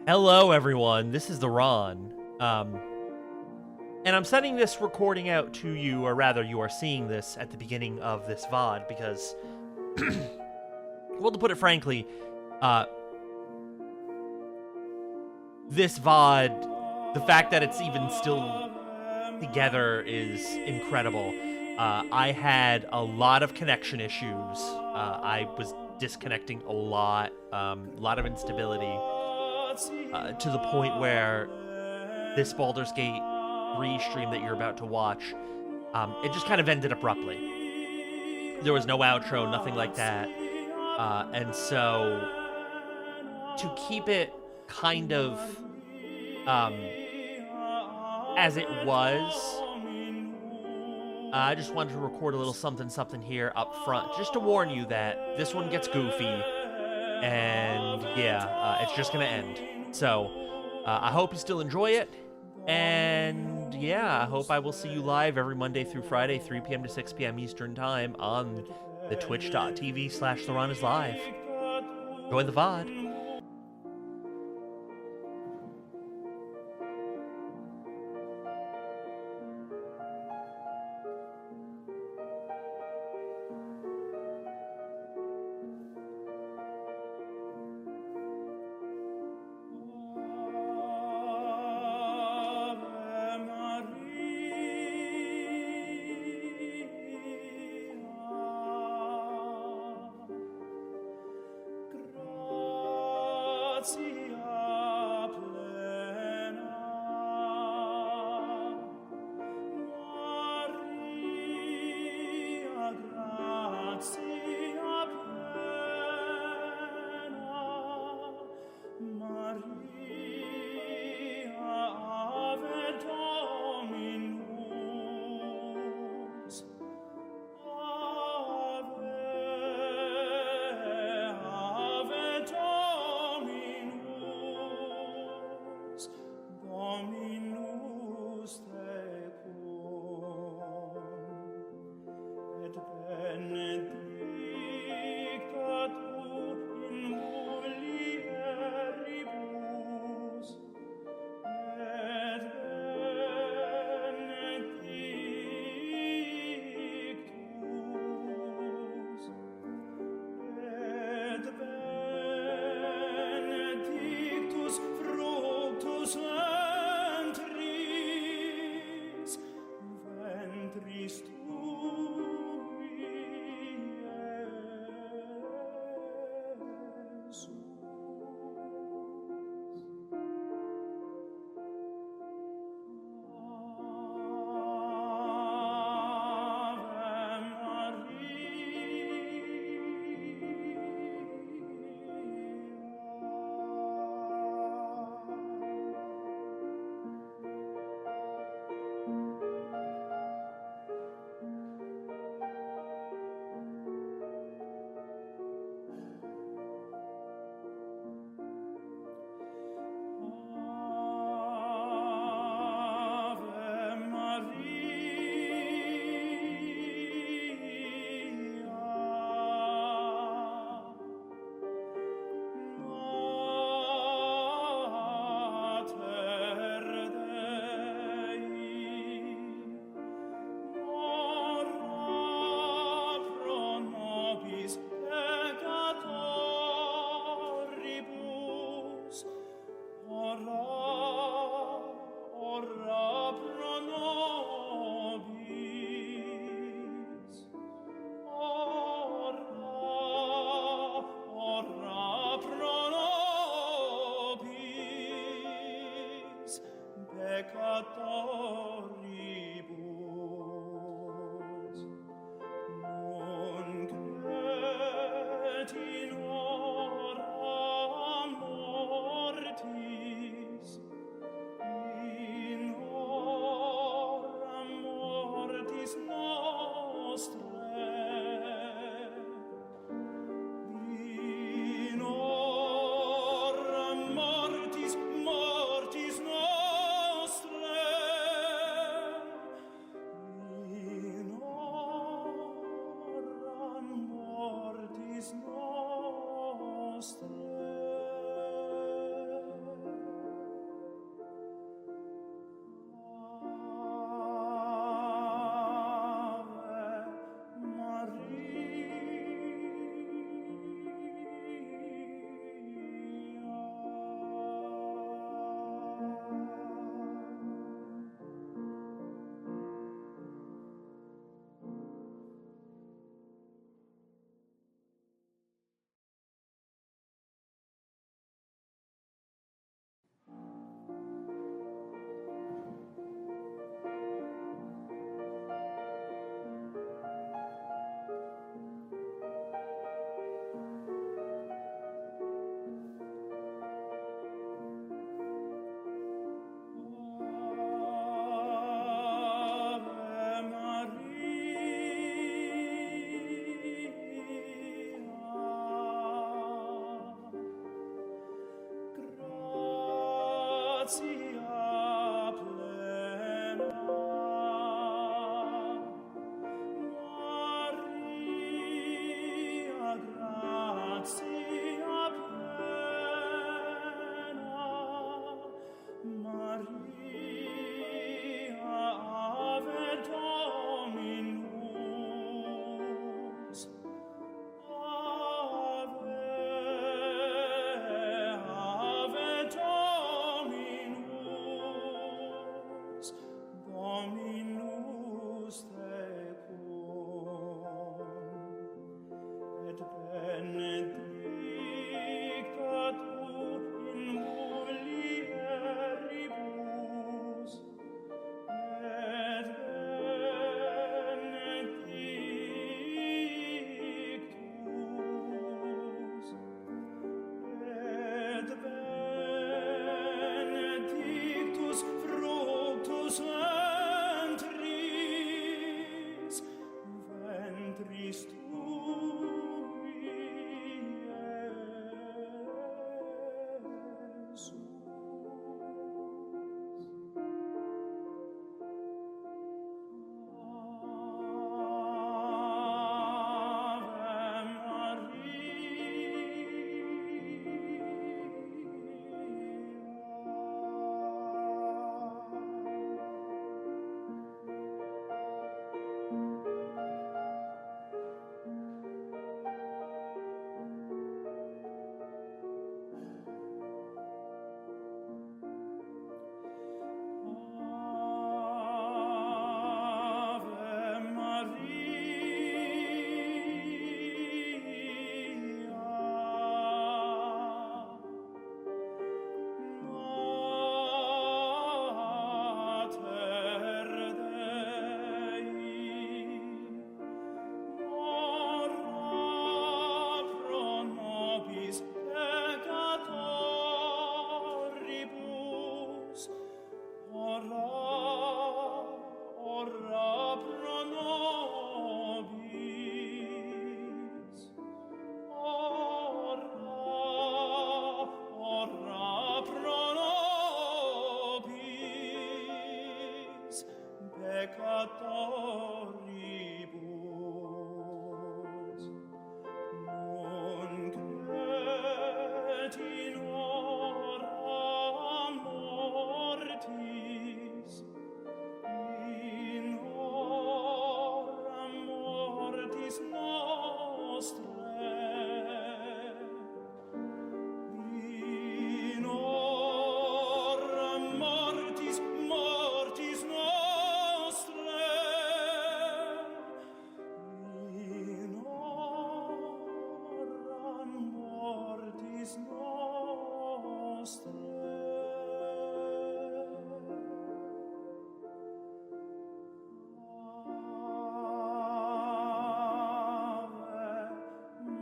Hello, everyone. This is the Ron. And I'm sending this recording out to you, or rather, you are seeing this at the beginning of this VOD because, well, to put it frankly, this VOD, the fact that it's even still together is incredible. I had a lot of connection issues. I was disconnecting a lot of instability. To the point where this Baldur's Gate 3 stream that you're about to watch, it just kind of ended abruptly. There was no outro, nothing like that. And so, to keep it kind of as it was, I just wanted to record a little something here up front, just to warn you that this one gets goofy. And yeah, it's just gonna end. So I hope you still enjoy it. And yeah, I hope I will see you live every Monday through Friday, 3 p.m. to 6 p.m. Eastern Time on the twitch.tv/TheRonIsLive. Enjoy the VOD.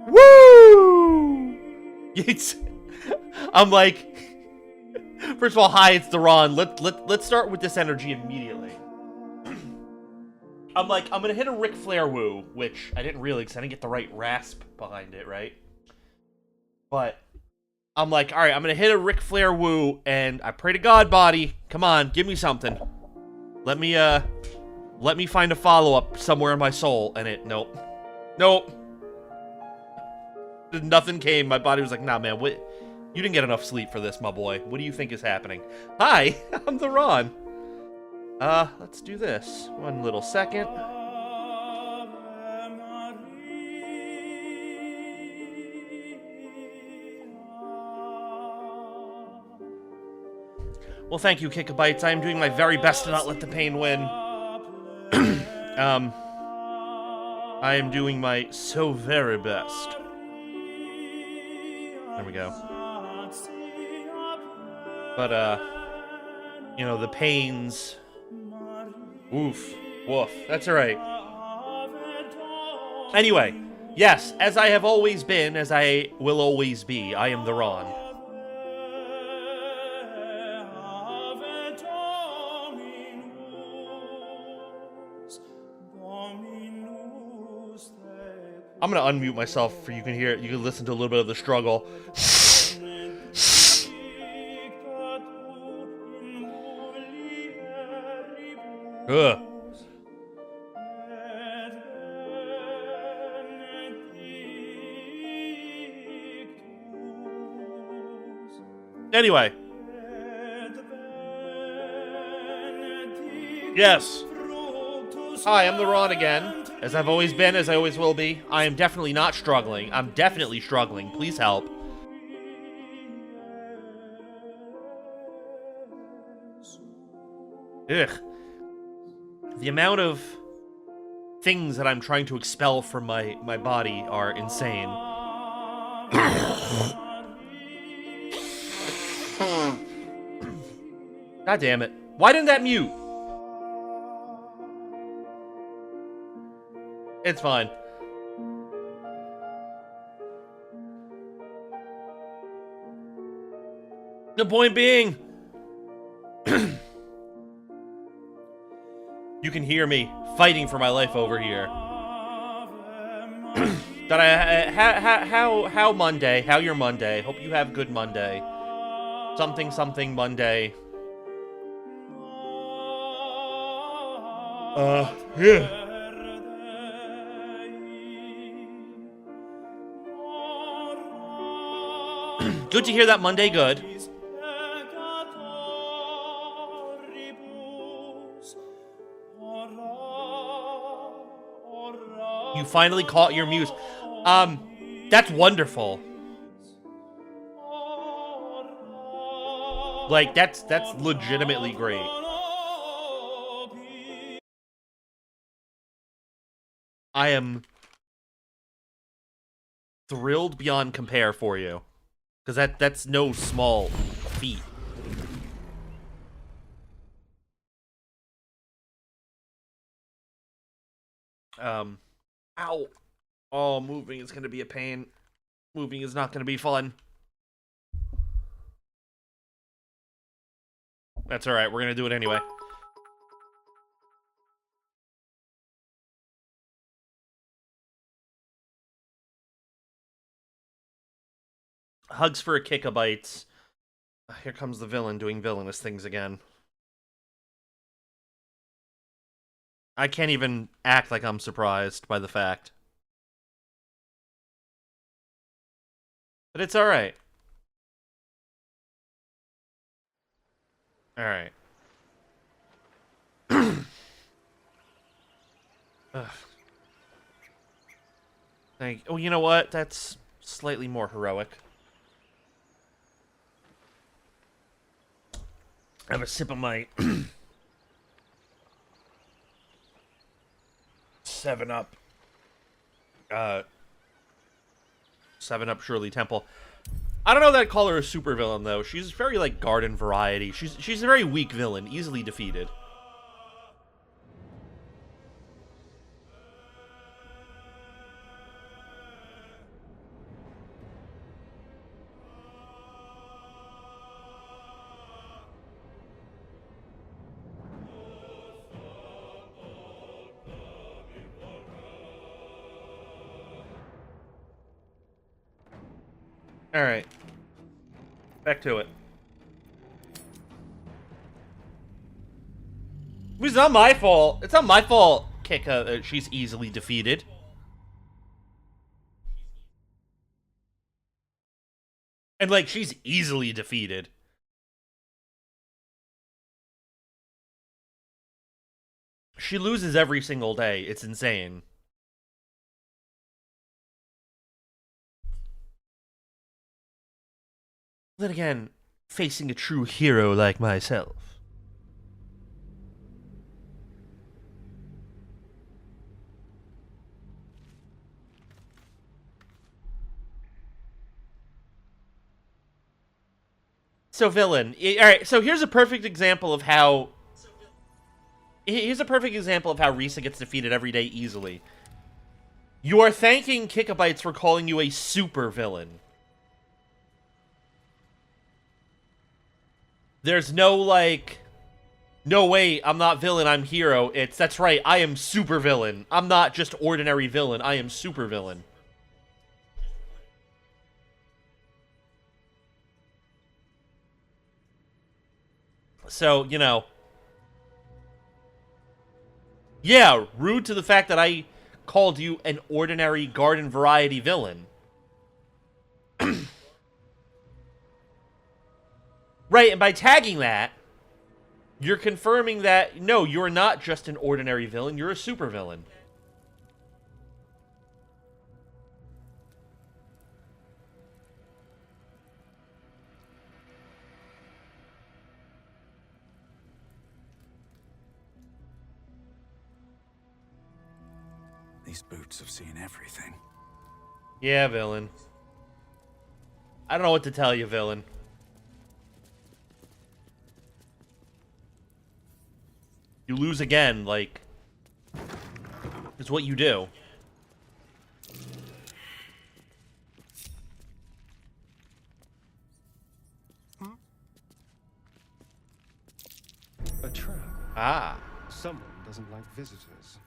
Woo! I'm like, first of all, hi, it's TheRon. Let's start with this energy immediately. I'm like, I'm gonna hit a Ric Flair woo, which I didn't really, because I didn't get the right rasp behind it, right? But I'm like, all right, I'm gonna hit a Ric Flair woo, and I pray to God, body, come on, give me something. Let me find a follow-up somewhere in my soul, and nope. Nothing came. My body was like, nah, man, what? You didn't get enough sleep for this, my boy. What do you think is happening? Hi, I'm TheRon. Let's do this. One little second. Well, thank you, Kickabytes. I am doing my very best to not let the pain win. I am doing my so very best. There we go. But, you know, the pains... Oof. Woof. That's alright. Anyway, yes, as I have always been, as I will always be, I am TheRon. I'm gonna unmute myself for you can hear it. You can listen to a little bit of the struggle. Ugh. Anyway. Yes. Hi, I'm the Ron again. As I've always been, as I always will be. I am definitely not struggling. I'm definitely struggling. Please help. Ugh. The amount of things that I'm trying to expel from my body are insane. God damn it. Why didn't that mute? It's fine. The point being, you can hear me fighting for my life over here. How Monday? How your Monday? Hope you have good Monday. Something Monday. Yeah. Good to hear that Monday good. You finally caught your muse. That's wonderful. Like, that's legitimately great. I am thrilled beyond compare for you. Because that's no small feat. Ow. Oh, moving is going to be a pain. Moving is not going to be fun. That's alright, we're going to do it anyway. Hugs for a Kickabites. Here comes the villain doing villainous things again. I can't even act like I'm surprised by the fact. But it's alright. Alright. Oh, you know what? That's slightly more heroic. Have a sip of my 7-Up. 7-Up Shirley Temple. I don't know that I'd call her a supervillain, though. She's very, like, garden variety. She's a very weak villain, easily defeated. Alright. Back to it. It's not my fault. It's not my fault, Kika. She's easily defeated. And, like, she's easily defeated. She loses every single day. It's insane. Then again, facing a true hero like myself. So, villain. Alright, so here's a perfect example of how... Here's a perfect example of how Risa gets defeated every day easily. You are thanking Kickabites for calling you a super villain. There's no, like... No, wait, I'm not villain, I'm hero. That's right, I am super villain. I'm not just ordinary villain, I am super villain. So, you know... Yeah, rude to the fact that I called you an ordinary garden variety villain. Right, and by tagging that, you're confirming that, no, you're not just an ordinary villain, you're a supervillain. These boots have seen everything. Yeah, villain. I don't know what to tell you, villain. You lose again, like, it's what you do. A trap. Ah. Someone doesn't like visitors.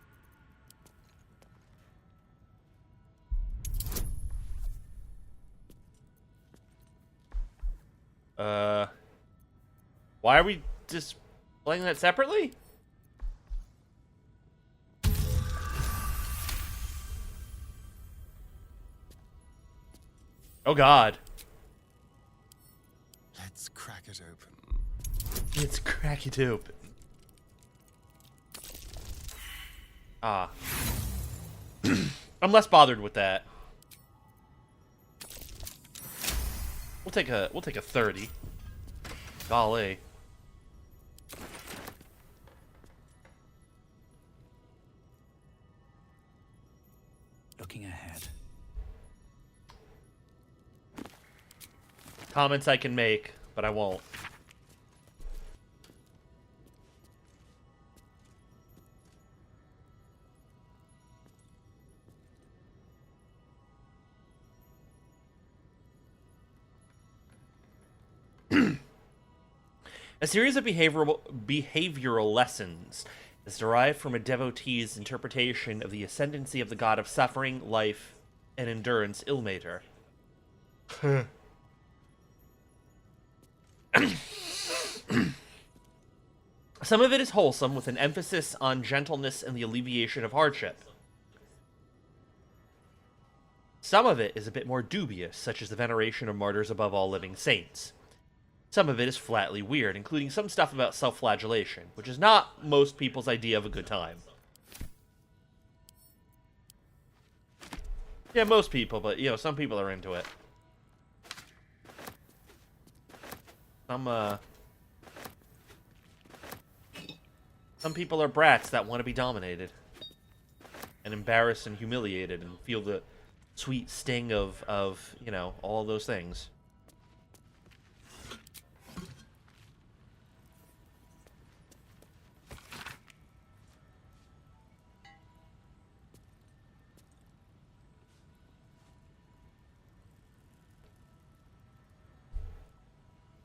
Why are we just playing that separately? Oh god. Let's crack it open. Let's crack it open. Ah. I'm less bothered with that. We'll take a 30. Golly. Looking ahead. Comments I can make, but I won't. A series of behavioral lessons is derived from a devotee's interpretation of the ascendancy of the god of suffering, life, and endurance, Ilmater. Some of it is wholesome, with an emphasis on gentleness and the alleviation of hardship. Some of it is a bit more dubious, such as the veneration of martyrs above all living saints. Some of it is flatly weird, including some stuff about self-flagellation, which is not most people's idea of a good time. Yeah, most people, but, you know, some people are into it. Some people are brats that want to be dominated. And embarrassed and humiliated and feel the sweet sting of you know, all those things.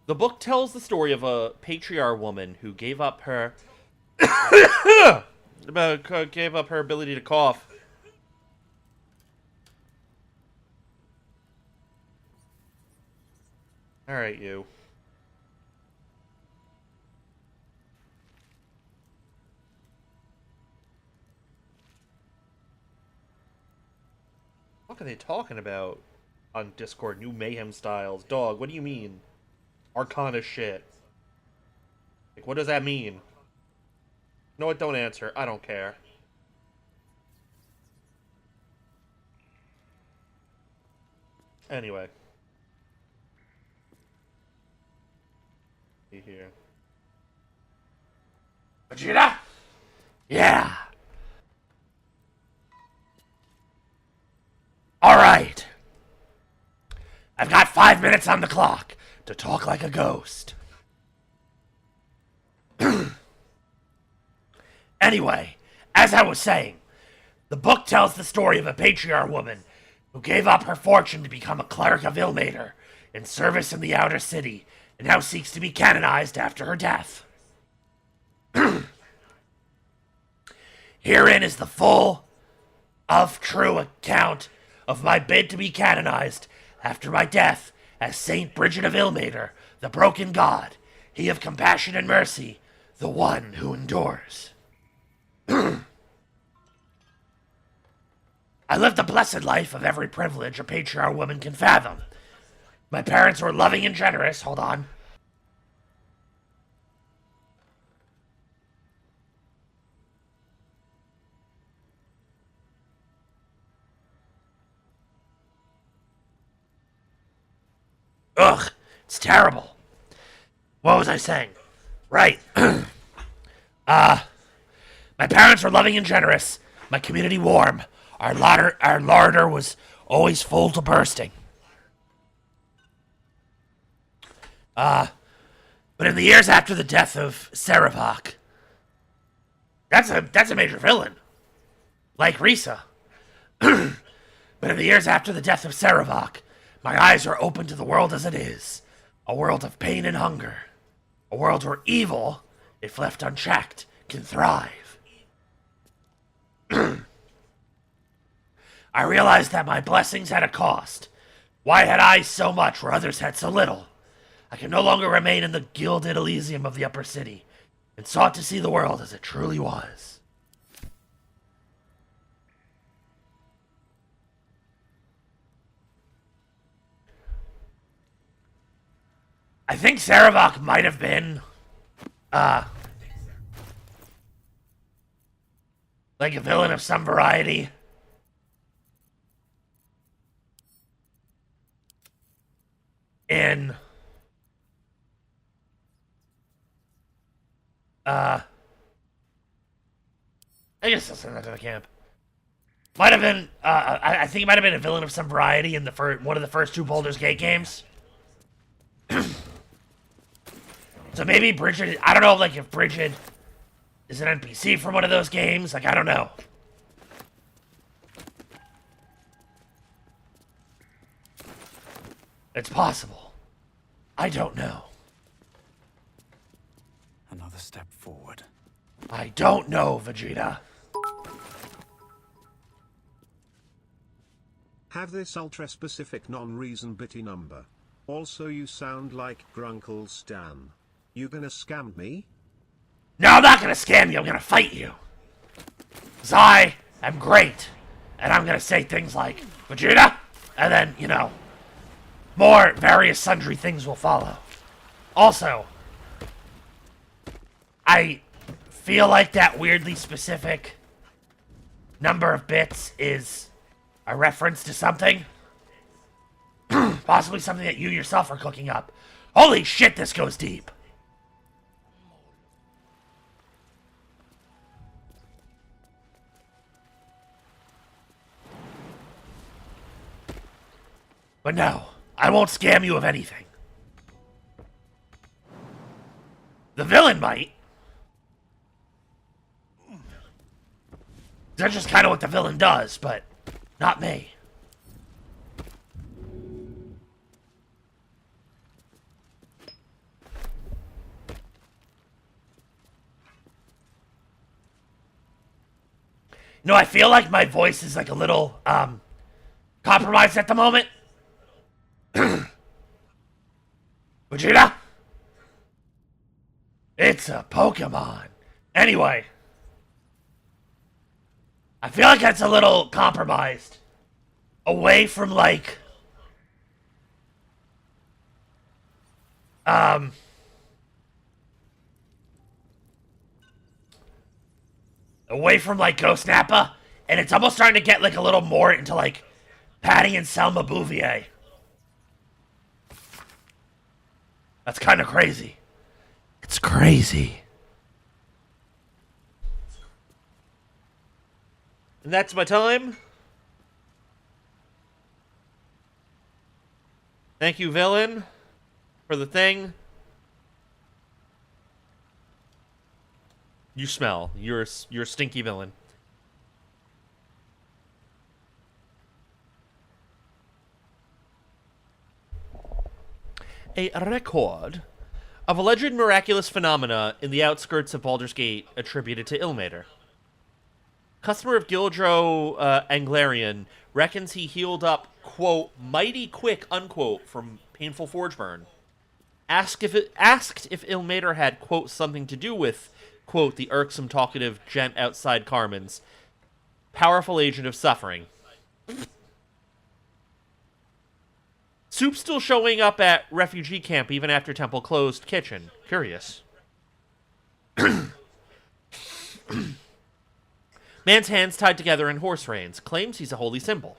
The book tells the story of a patriarch woman who gave up her ability to cough. All right, you. What are they talking about on Discord? New mayhem styles. Dog, what do you mean? Arcana shit. Like, what does that mean? No, what? Don't answer. I don't care. Anyway. See here. Vegeta? Yeah. Alright. I've got 5 minutes on the clock to talk like a ghost. Anyway, as I was saying, the book tells the story of a patriarch woman who gave up her fortune to become a cleric of Ilmater in service in the outer city and now seeks to be canonized after her death. Herein is the full of true account of my bid to be canonized after my death as Saint Bridget of Ilmater, the broken god, he of compassion and mercy, the one who endures. I lived the blessed life of every privilege a patriarch woman can fathom. My parents were loving and generous. Hold on. Ugh, it's terrible. What was I saying? Right. My parents were loving and generous. My community warm. Our larder was always full to bursting. But in the years after the death of Sarevok, that's a major villain. Like Risa. But in the years after the death of Sarevok, my eyes are open to the world as it is. A world of pain and hunger. A world where evil, if left unchecked, can thrive. I realized that my blessings had a cost. Why had I so much where others had so little? I could no longer remain in the gilded Elysium of the upper city, and sought to see the world as it truly was. I think Sarevok might have been, like a villain of some variety. In, I guess I'll send that to the camp. Might have been, I think he might have been a villain of some variety in one of the first two Baldur's Gate games. So maybe Bridget, I don't know, like, if Bridget is an NPC from one of those games. Like, I don't know. It's possible. I don't know. Another step forward. I don't know, Vegeta. Have this ultra-specific non-reason bitty number. Also, you sound like Grunkle Stan. You gonna scam me? No, I'm not gonna scam you. I'm gonna fight you. 'Cause I am great. And I'm gonna say things like, Vegeta? And then, you know, more various sundry things will follow. Also, I feel like that weirdly specific number of bits is a reference to something. Possibly something that you yourself are cooking up. Holy shit, this goes deep. But no, I won't scam you of anything. The villain might. That's just kind of what the villain does, but not me. You know, I feel like my voice is like a little, compromised at the moment. Vegeta? It's a Pokemon. Anyway. I feel like that's a little compromised. Away from, like, away from, like, Ghost Nappa, and it's almost starting to get, like, a little more into, like, Patty and Selma Bouvier. That's kind of crazy. It's crazy. And that's my time. Thank you, villain, for the thing. You smell. You're a stinky villain. A record of alleged miraculous phenomena in the outskirts of Baldur's Gate attributed to Ilmater. Customer of Gildro Anglarian reckons he healed up, quote, mighty quick, unquote, from painful forge burn. Asked if Ilmater had, quote, something to do with, quote, the irksome talkative gent outside Carmen's powerful agent of suffering. Soup still showing up at refugee camp even after temple closed kitchen. Curious. Man's hands tied together in horse reins. Claims he's a holy symbol.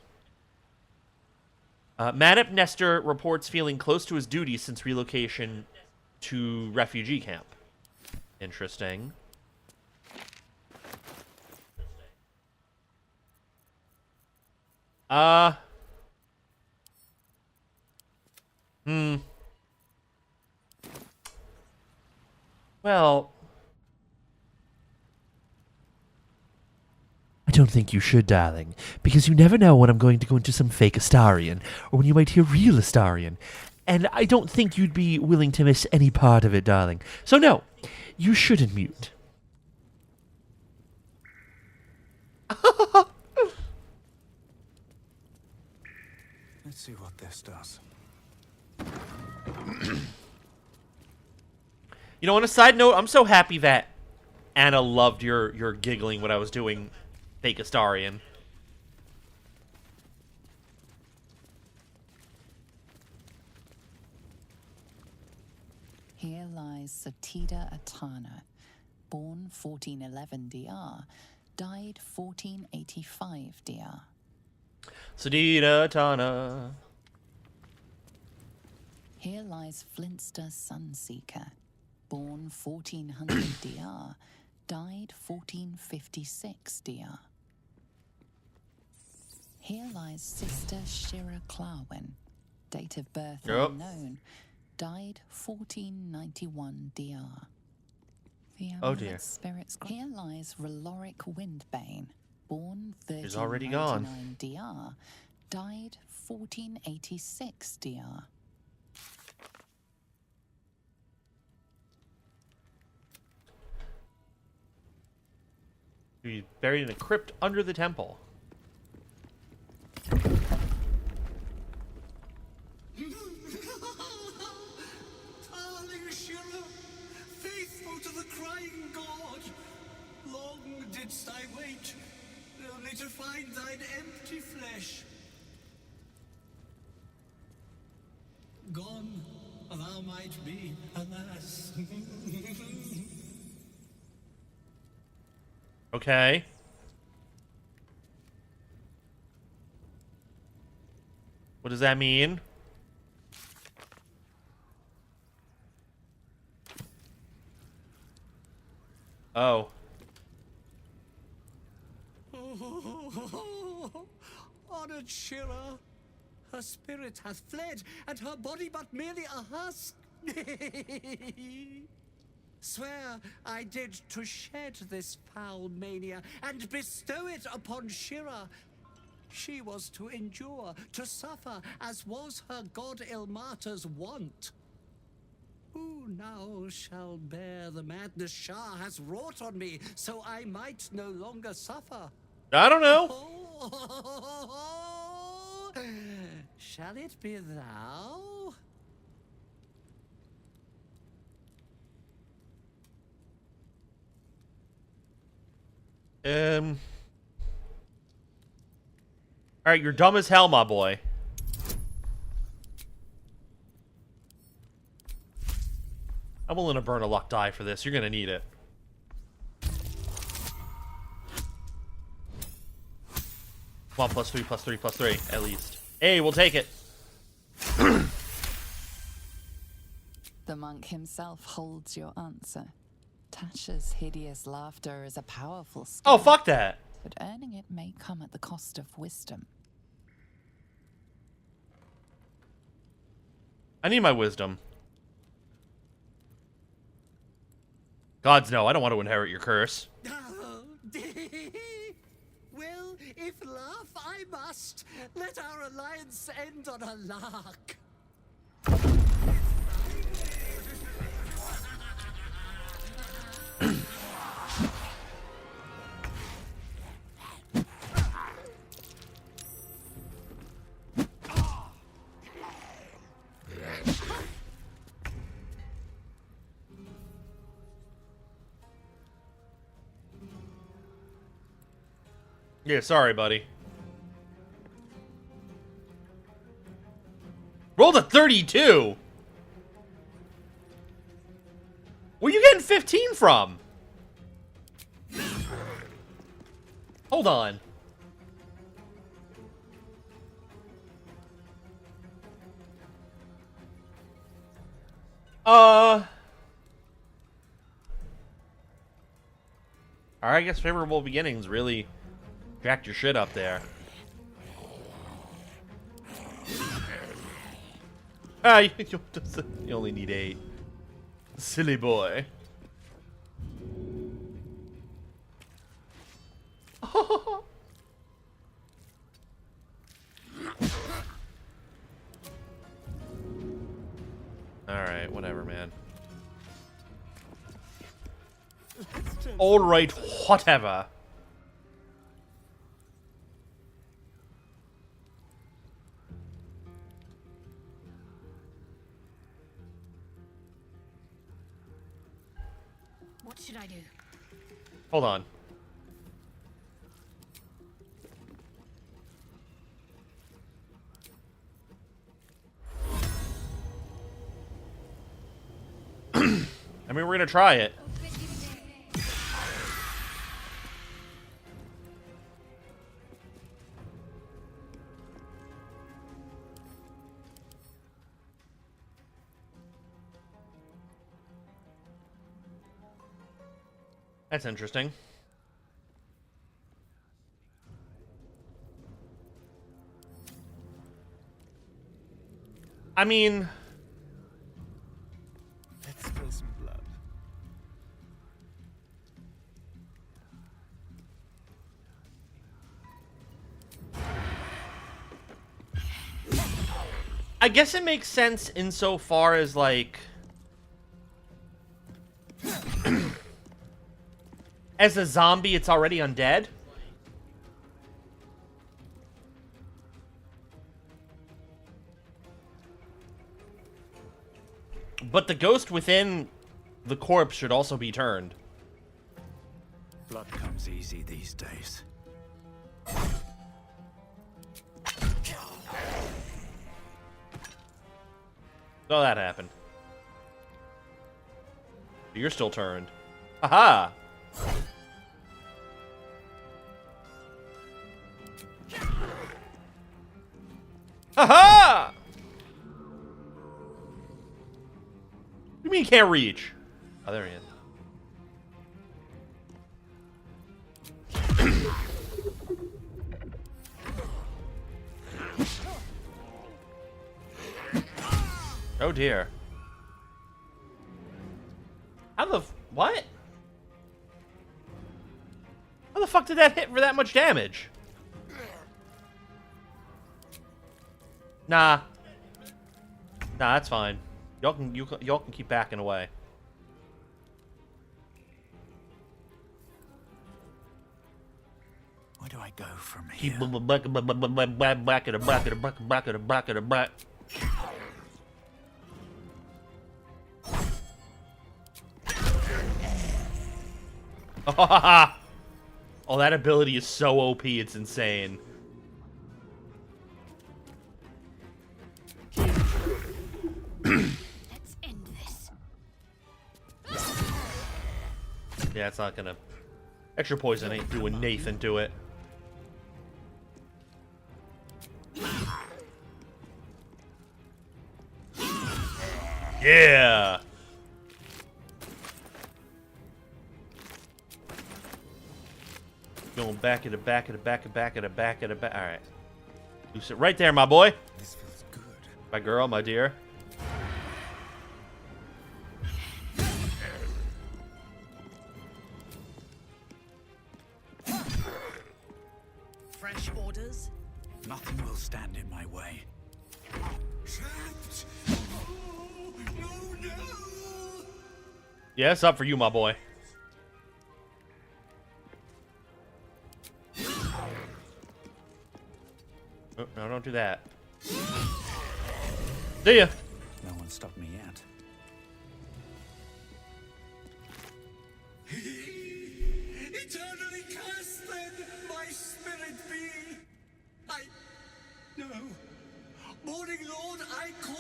Madap Nestor reports feeling close to his duties since relocation to refugee camp. Interesting. Well, I don't think you should, darling, because you never know when I'm going to go into some fake Astarian, or when you might hear real Astarian, and I don't think you'd be willing to miss any part of it, darling. So no, you shouldn't mute. Let's see what this does. You know, on a side note, I'm so happy that Anna loved your giggling when I was doing fake Astarian. Here lies Satida Atana, born 1411 DR, died 1485 DR. Sadida Tana. Here lies Flintster Sunseeker, born 1400 DR, died 1456 DR. Here lies Sister Shira Clarwin, date of birth unknown, died 1491 DR. The amulet spirits. Here lies Reloric Windbane, born 1399 DR, died 1486 DR. He's buried in a crypt under the temple. Darling Shira, faithful to the crying god, long didst I wait, only to find thine empty flesh. Gone, thou might be, alas. Okay. What does that mean? Oh. Honored Shira, her spirit hath fled, and her body but merely a husk. Swear I did to shed this foul mania and bestow it upon Shira. She was to endure, to suffer, as was her god Ilmata's wont. Who now shall bear the madness Shah has wrought on me, so I might no longer suffer? I don't know. Oh, shall it be thou? Alright, you're dumb as hell, my boy. I'm willing to burn a luck die for this. You're gonna need it. Come on, +3, +3, +3, at least. Hey, we'll take it. The monk himself holds your answer. Tasha's hideous laughter is a powerful skill. Oh, fuck that. But earning it may come at the cost of wisdom. I need my wisdom. Gods, no, I don't want to inherit your curse. Well, if laugh I must, let our alliance end on a lark. Yeah, sorry, buddy. Rolled a 32. Where you getting 15 from? Hold on. Alright, I guess favorable beginnings really jacked your shit up there. Ah, you only need 8. Silly boy. Alright, whatever, man. Alright, whatever. What should I do? Hold on. I mean, we're gonna try it. That's interesting. I mean, Let's spill some blood. I guess it makes sense insofar as, like, as a zombie, it's already undead. But the ghost within the corpse should also be turned. Blood comes easy these days. So that happened. You're still turned. Haha! Haha! What do you mean you can't reach? Oh, there he is. Oh dear. How the what? How the fuck did that hit for that much damage? Nah. Nah, that's fine. Y'all can keep backing away. Where do I go from Keep here? back of the back. Oh, that ability is so OP, it's insane. Let's end this. Yeah, it's not gonna... Extra poison ain't doing Nathan to it. Yeah! Going back of the back of the back of the back of the back of the back. Alright. You sit right there, my boy. This feels good. My girl, my dear. Fresh orders? Nothing will stand in my way. Trapped! Oh, no! Yeah, it's up for you, my boy. Oh, no, don't do that. See ya. No one stopped me yet. Eternally cast then, my spirit be. No. Morning Lord, I call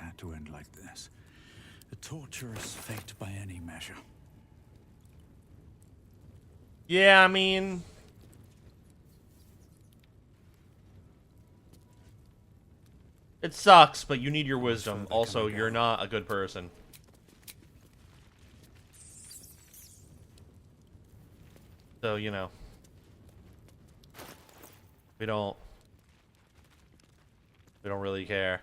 had to end like this. A torturous fate by any measure. Yeah, I mean... It sucks, but you need your wisdom. Also, you're not a good person. So, you know. We don't really care.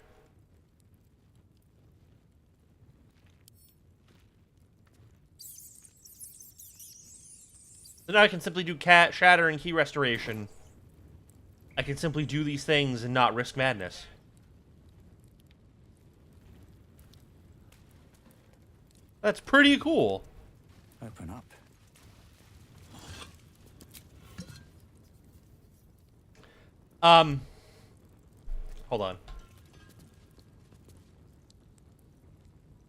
So now I can simply do shatter and key restoration. I can simply do these things and not risk madness. That's pretty cool. Open up. Hold on.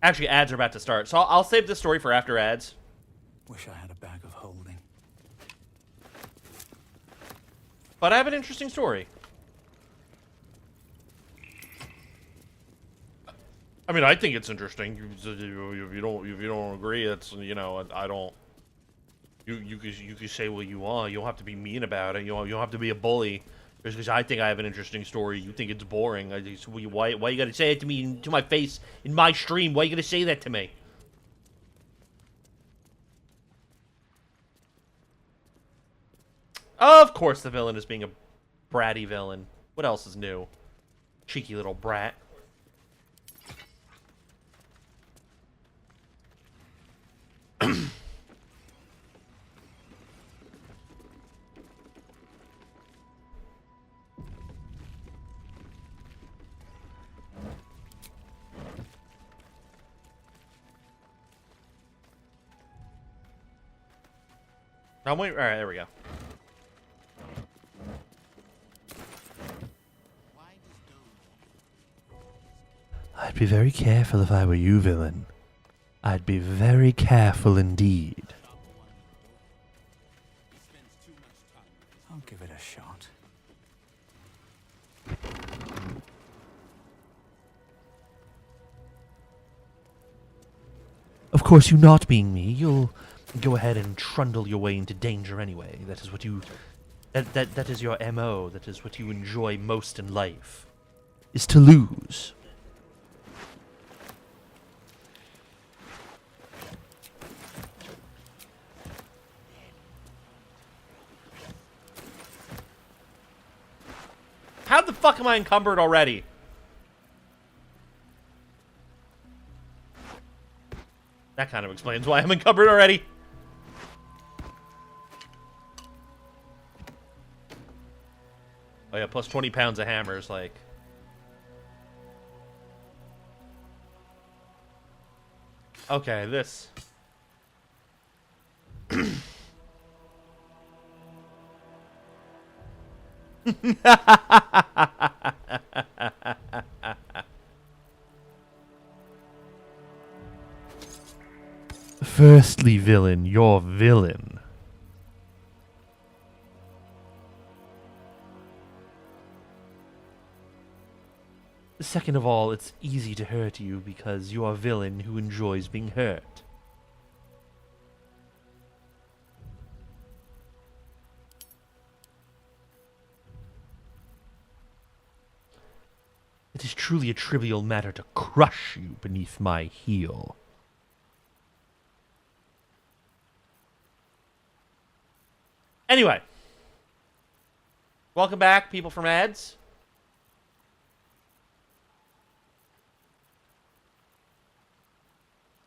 Actually, ads are about to start, so I'll save this story for after ads. Wish I had a bag of holding. But I have an interesting story. I mean, I think it's interesting. If you don't agree, it's, you know, I don't. You could say what you want. You don't have to be mean about it. You don't have to be a bully. Just because I think I have an interesting story, you think it's boring. Why you gotta say it to me, to my face, in my stream? Why you gotta say that to me? Of course the villain is being a bratty villain. What else is new? Cheeky little brat. I'm waiting. All right, there we go. I'd be very careful if I were you, villain. I'd be very careful indeed. I'll give it a shot. Of course, you not being me, you'll go ahead and trundle your way into danger anyway. That is what you... That is your MO. That is what you enjoy most in life. Is to lose. How the fuck am I encumbered already? That kind of explains why I'm encumbered already. Oh yeah, plus 20 pounds of hammers, like... Okay, this... Firstly, villain, you're villain. Second of all, it's easy to hurt you because you are a villain who enjoys being hurt. It is truly a trivial matter to crush you beneath my heel. Anyway. Welcome back, people from ads.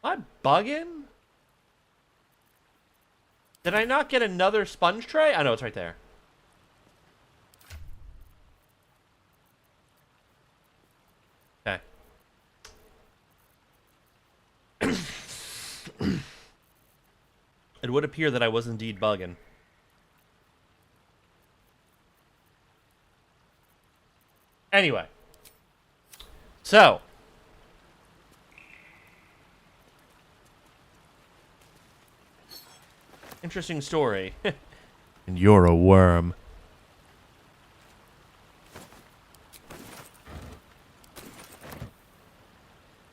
Am I bugging? Did I not get another sponge tray? I know, it's right there. Okay. It would appear that I was indeed bugging. Anyway. So. Interesting story. And you're a worm.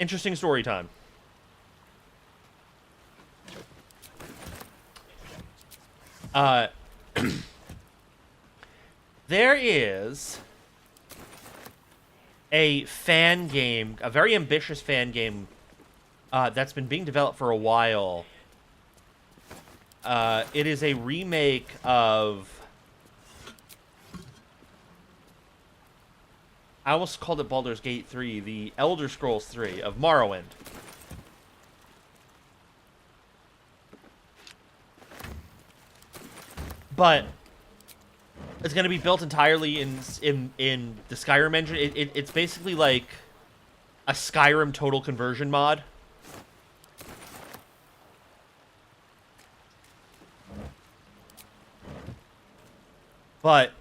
interesting story time. There is a fan game, a very ambitious fan game that's been being developed for a while. It is a remake of... I almost called it Baldur's Gate 3, the Elder Scrolls 3 of Morrowind. But it's going to be built entirely in the Skyrim engine. It's basically like a Skyrim total conversion mod. But,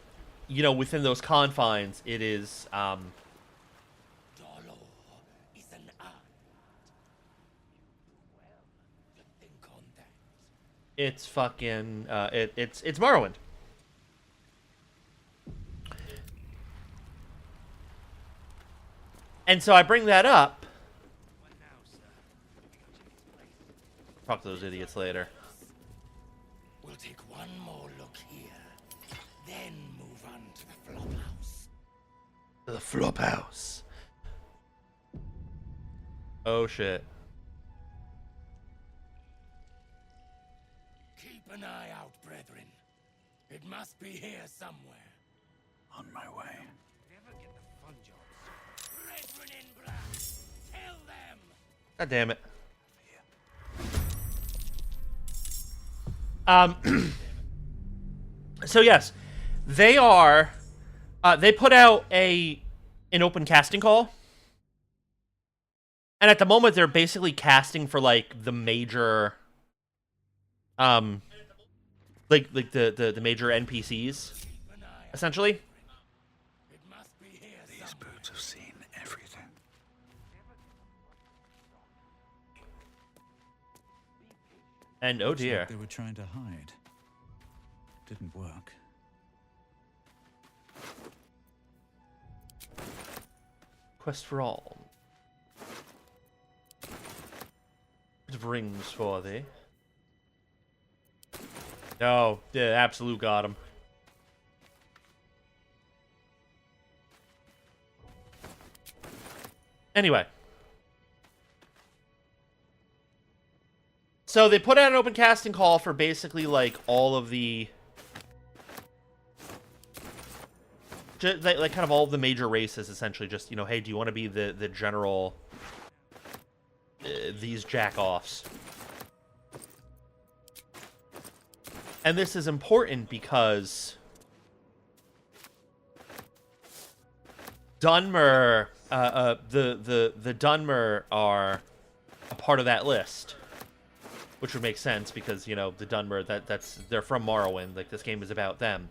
you know, within those confines, it is, it's fucking, it's Morrowind. And so I bring that up. Talk to those idiots later. We'll take one more look here, then move on to the flophouse. To the flophouse. Oh shit. Keep an eye out, brethren. It must be here somewhere. On my way. Never get the fun jobs. Brethren in black, tell them. God damn it. So yes, they are, they put out an open casting call. And at the moment, they're basically casting for, like, the major, like the major NPCs, essentially. These boots have seen everything. And, oh Looks like dear. they were trying to hide. Didn't work. Quest for all. Bit of rings for thee. No, yeah, absolute got him. Anyway. So they put out an open casting call for basically, like, all of the... like kind of all of the major races, essentially. Just, you know, hey, do you want to be the general... these jack-offs? And this is important because... Dunmer... the Dunmer are a part of that list. Which would make sense because, you know, the Dunmer, they're from Morrowind. Like, this game is about them.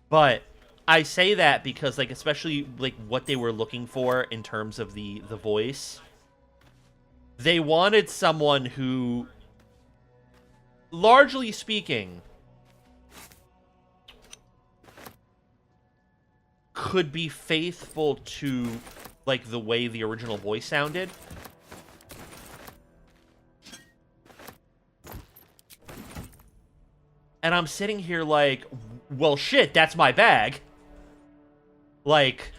But I say that because, like, especially, like, what they were looking for in terms of the voice. They wanted someone who, largely speaking, could be faithful to, like, the way the original voice sounded. And I'm sitting here like, well, shit, that's my bag. Like,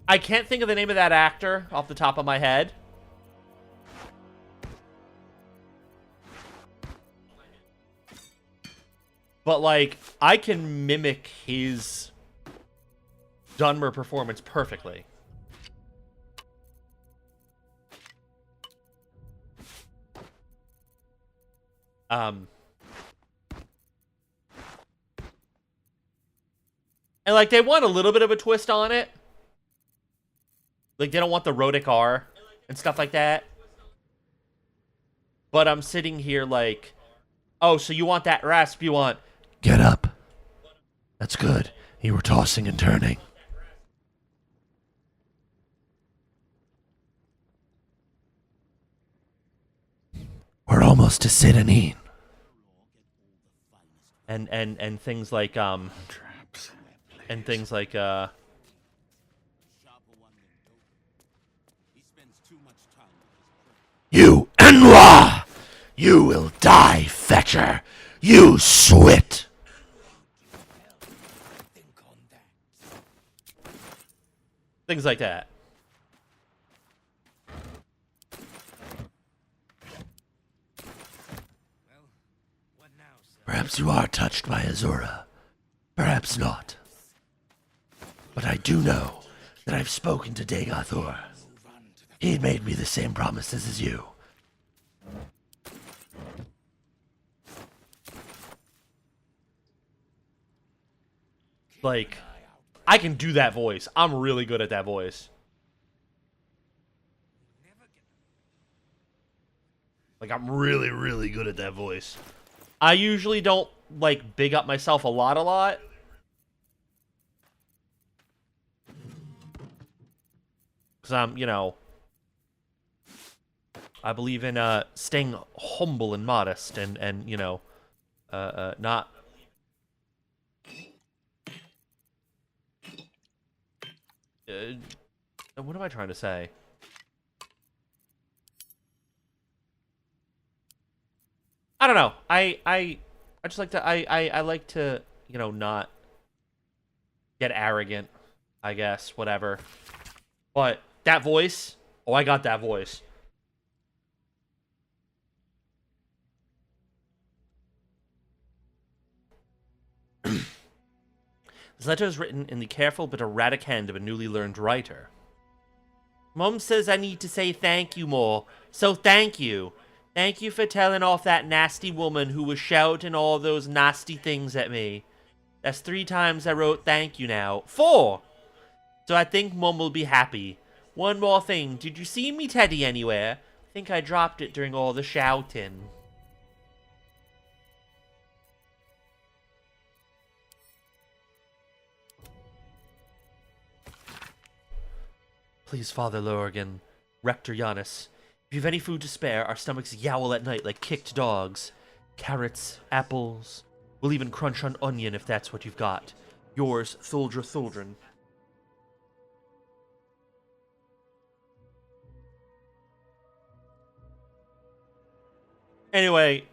I can't think of the name of that actor off the top of my head. But, like, I can mimic his Dunmer performance perfectly. And, like, they want a little bit of a twist on it. Like, they don't want the Rhotic R and stuff like that. But I'm sitting here like, oh, so you want that rasp, you want... Get up. That's good. You were tossing and turning. We're almost to Sidonine. And things like, Traps. and things like, You, Enwa! You will die, Fetcher! You swit! Things like that. Perhaps you are touched by Azura. Perhaps not. But I do know that I've spoken to Degathor. He made me the same promises as you. Like, I can do that voice. I'm really good at that voice. Like, I'm really, really good at that voice. I usually don't, like, big up myself a lot. Because I'm, you know, I believe in staying humble and modest and you know, not... what am I trying to say? I don't know. I just like to I like to, you know, not get arrogant, I guess, whatever. But that voice, oh, I got that voice. This letter is written in the careful but erratic hand of a newly learned writer. Mom says I need to say thank you more, so thank you. Thank you for telling off that nasty woman who was shouting all those nasty things at me. That's 3 times I wrote thank you now. 4! So I think Mom will be happy. One more thing, did you see me teddy anywhere? I think I dropped it during all the shouting. Please, Father Lorgan, Rector Giannis, if you have any food to spare, our stomachs yowl at night like kicked dogs. Carrots, apples, we'll even crunch on onion if that's what you've got. Yours, Thuldra Thuldrin. Anyway,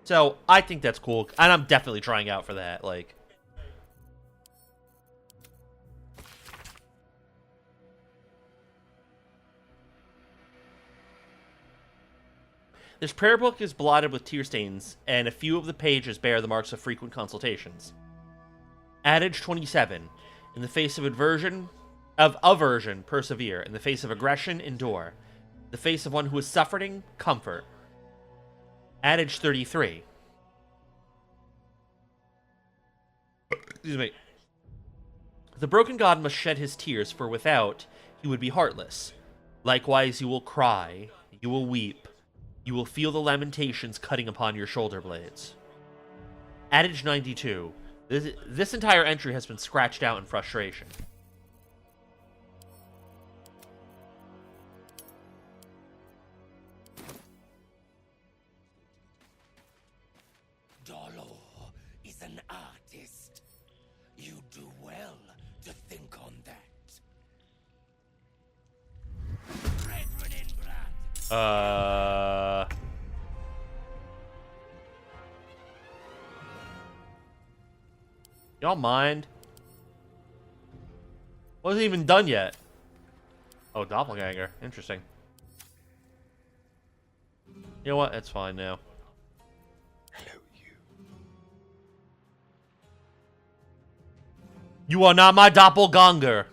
so I think that's cool, and I'm definitely trying out for that, like... This prayer book is blotted with tear stains, and a few of the pages bear the marks of frequent consultations. Adage 27. In the face of aversion, persevere. In the face of aggression, endure. In the face of one who is suffering, comfort. Adage 33. Excuse me. The broken god must shed his tears, for without, he would be heartless. Likewise, you will cry, you will weep, you will feel the lamentations cutting upon your shoulder blades. Adage 92. This entire entry has been scratched out in frustration. Dolor is an artist. You do well to think on that. Brethren in blood. Y'all mind? Wasn't even done yet. Oh, doppelganger. Interesting. You know what? It's fine now. Hello, you. You are not my doppelganger.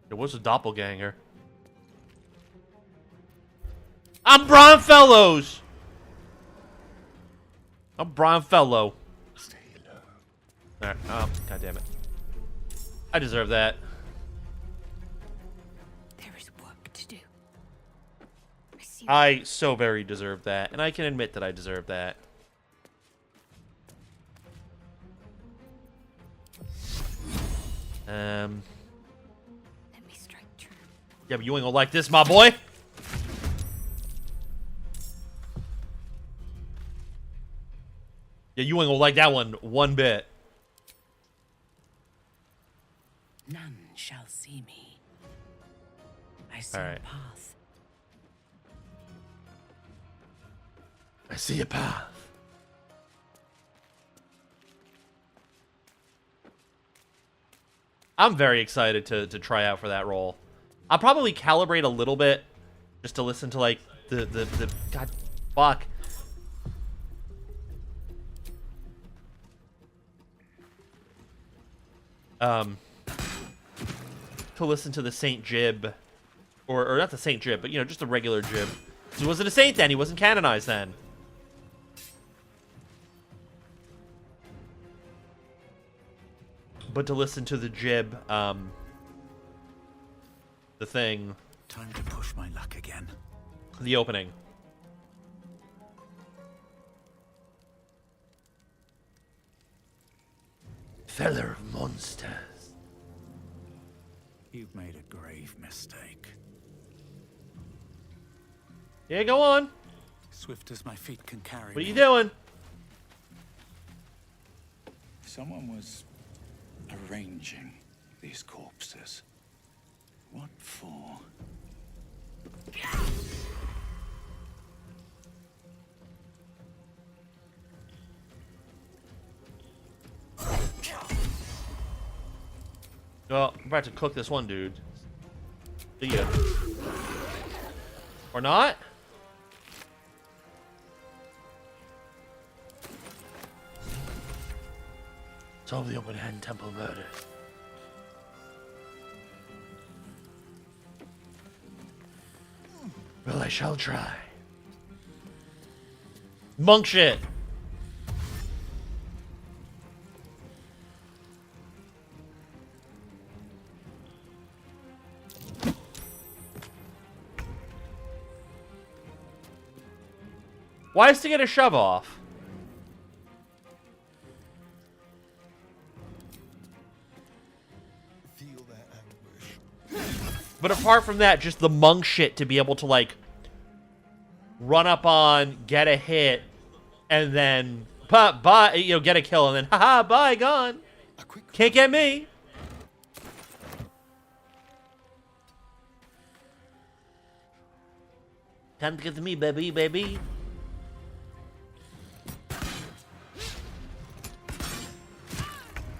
There was a doppelganger. I'm Brian Fellows. I'm Brian Fellow. Stay low. Alright. Oh, god damn it. I deserve that. There is work to do. I so very deserve that, and I can admit that I deserve that. Let me strike true. Yeah, but you ain't gonna like this, my boy. Yeah, you ain't gonna like that one bit. None shall see me. I see Alright. a path. I see a path. I'm very excited to try out for that role. I'll probably calibrate a little bit just to listen to like the God fuck. To listen to the Saint Jib, or not the Saint Jib, but you know, just the regular Jib. So he wasn't a saint then. He wasn't canonized then. But to listen to the Jib, the thing, Time to push my luck again. the opening. Feller of monsters. You've made a grave mistake. Yeah, go on. Swift as my feet can carry What are me. you doing? Someone was arranging these corpses. What for? Oh, I'm about to cook this one dude. See ya. Or not? Solve the open hand temple murder. Well, I shall try. Monk shit. Why is to get a shove off? Feel their anguish. But apart from that, just the monk shit to be able to, like, run up on, get a hit, and then, bye, you know, get a kill, and then, haha, bye, gone. A quick Can't get me. Time to get to me, baby, baby.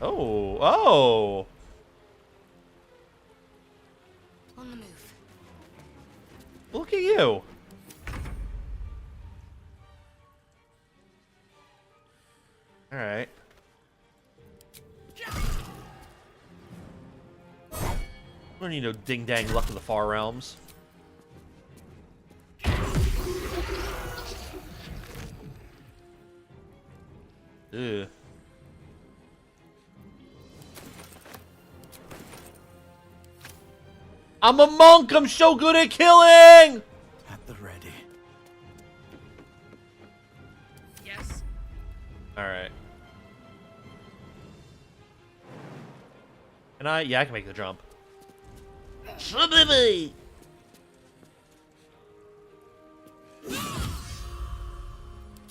Oh, oh. On the move. Look at you. All right. I don't need no ding-dang luck of the far realms. Ugh. I'm a monk! I'm so good at killing! At the ready. Yes. Alright. Can I? Yeah, I can make the jump. Shabibi!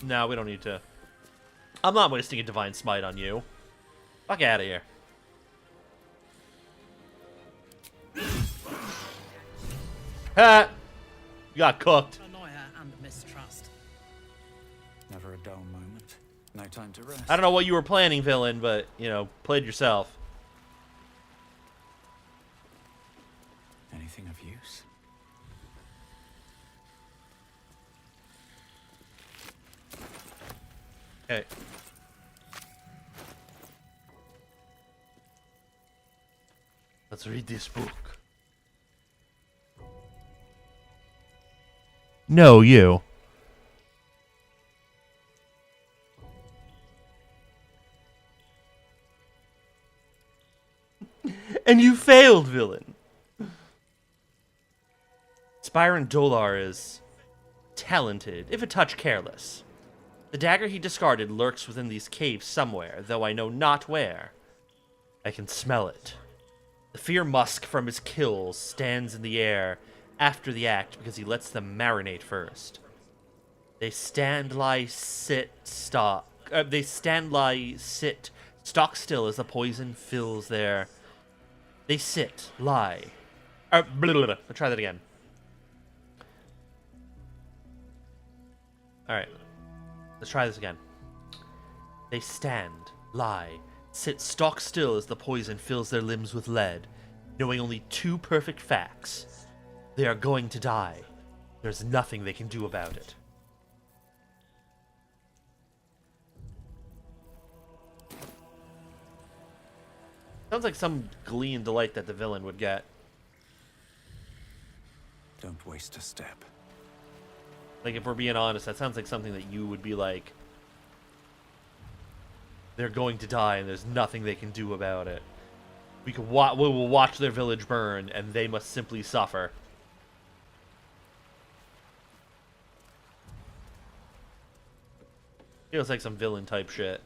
No, we don't need to. I'm not wasting a divine smite on you. Fuck out of here. Ha! You got cooked. Annoy her and mistrust. Never a dull moment. No time to rest. I don't know what you were planning, villain, but, you know, played yourself. Anything of use? Okay. Let's read this book. No, you. And you failed, villain. Spyron Dolar is talented, if a touch careless. The dagger he discarded lurks within these caves somewhere, though I know not where. I can smell it. The fear musk from his kills stands in the air after the act because he lets them marinate first. They stand, lie, sit, stock. They stand, lie, sit, stock still as the poison fills their. They sit, lie. Let's try that again. Alright. Let's try this again. They stand, lie, sit stock still as the poison fills their limbs with lead, knowing only two perfect facts. They are going to die. There's nothing they can do about it. Sounds like some glee and delight that the villain would get. Don't waste a step. Like, if we're being honest, that sounds like something that you would be like, they're going to die and there's nothing they can do about it. We will watch their village burn and they must simply suffer. Feels like some villain type shit.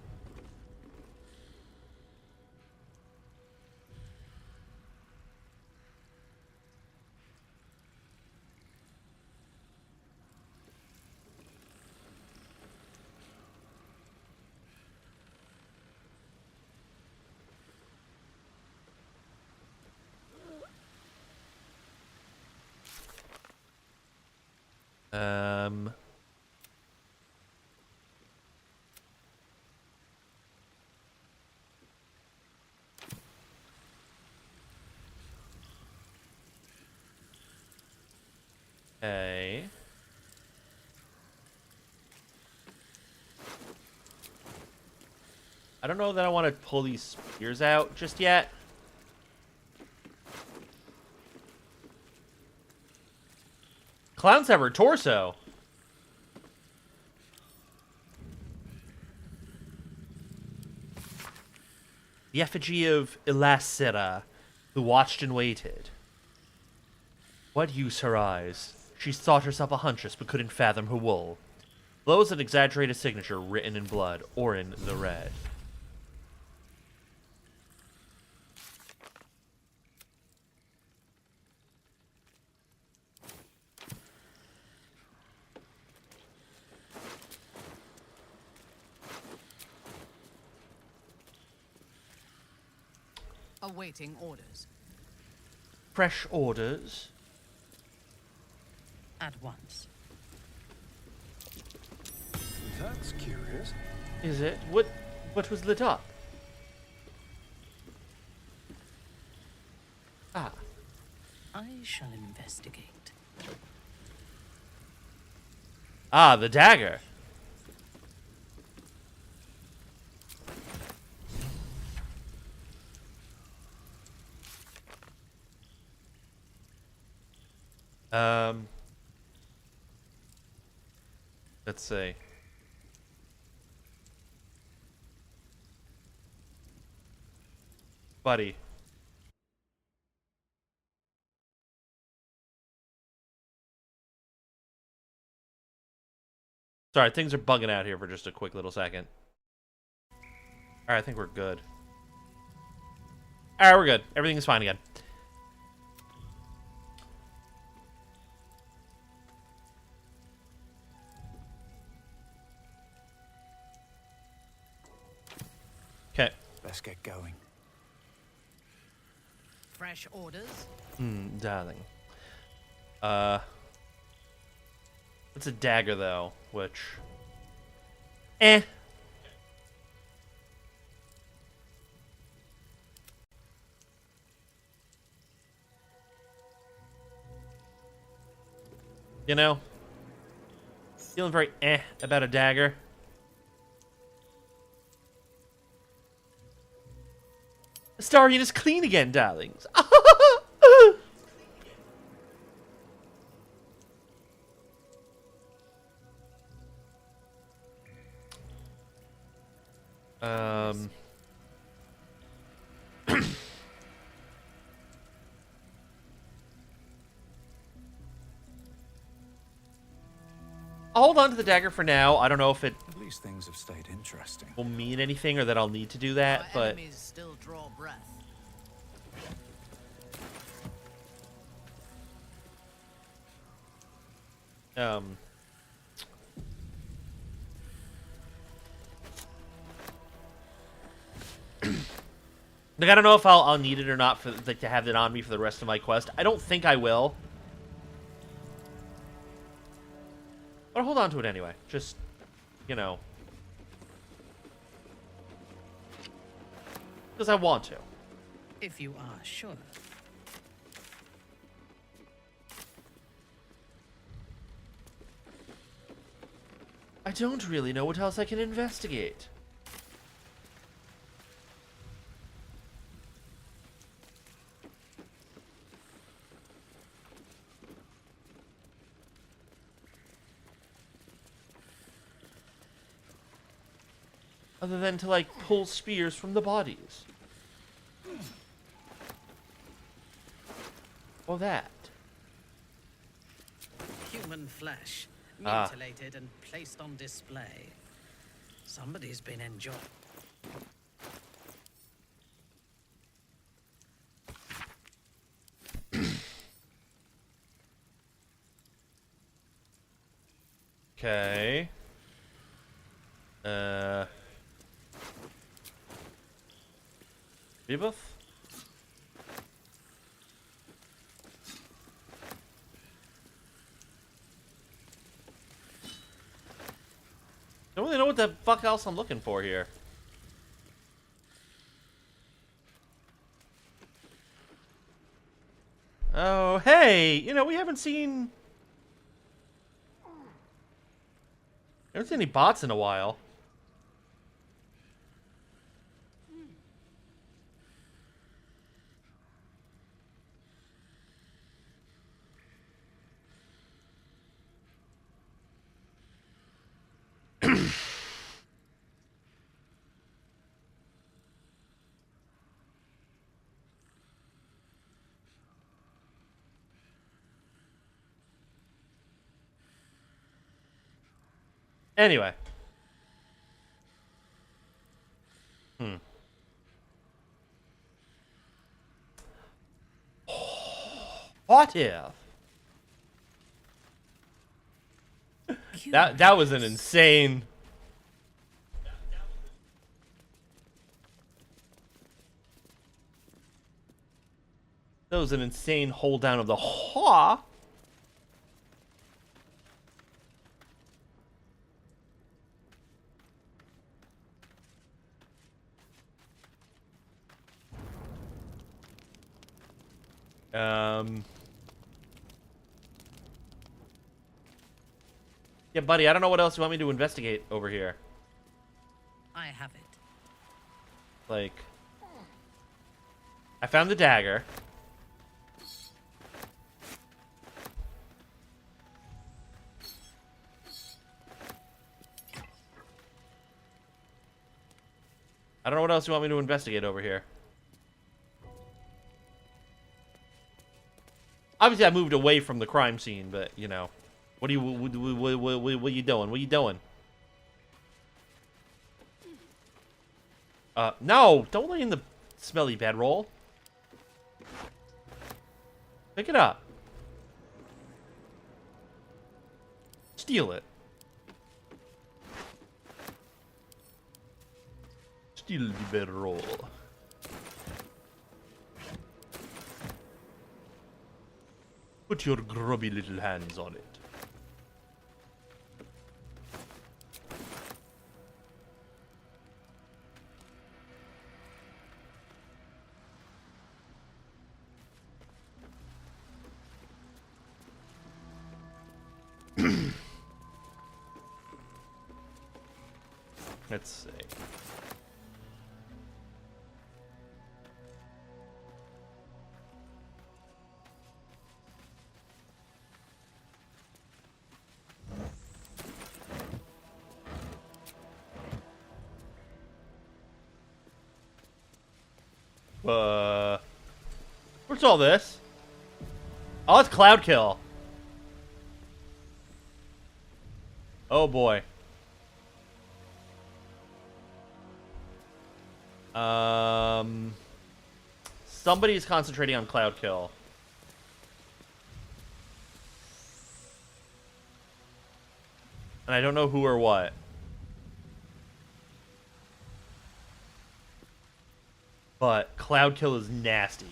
Okay. I don't know that I want to pull these spears out just yet. Clown severed torso. The effigy of Elasira, who watched and waited. What use her eyes? She thought herself a huntress, but couldn't fathom her wool. Below is an exaggerated signature written in blood, or in the red. Awaiting orders. Fresh orders. At once. That's curious. Is it? What was lit up? Ah. I shall investigate. Ah, the dagger. Let's see. Buddy. Sorry, things are bugging out here for just a quick little second. Alright, I think we're good. Alright, we're good. Everything is fine again. Okay. Let's get going. Fresh orders. Darling. It's a dagger though, which you know, feeling very about a dagger. Astarion is clean again, darlings. I'll hold on to the dagger for now. I don't know if it At least things have stayed interesting. will mean anything or that I'll need to do that, Our but enemies still draw breath. Like, I don't know if I'll need it or not for like to have it on me for the rest of my quest. I don't think I will. But I'll hold on to it anyway. Just, you know. Because I want to. If you are sure. I don't really know what else I can investigate. Other than to, like, pull spears from the bodies. Or that. Human flesh, Ah. mutilated and placed on display. Somebody's been enjoying. Okay. Rebuff? Don't really know what the fuck else I'm looking for here. Oh, hey! You know, we haven't seen any bots in a while. Anyway. What if? That was an insane. That was an insane hold down of the haw. Yeah, buddy, I don't know what else you want me to investigate over here. I have it. Like, I found the dagger. I don't know what else you want me to investigate over here. Obviously, I moved away from the crime scene, but, you know. What are you, what are you doing? What are you doing? No! Don't lay in the smelly bedroll. Pick it up. Steal it. Steal the bedroll. Put your grubby little hands on it. Let's see. What's all this? Oh, it's Cloud Kill. Oh boy. Somebody's concentrating on Cloud Kill. And I don't know who or what. but Cloud Kill is nasty.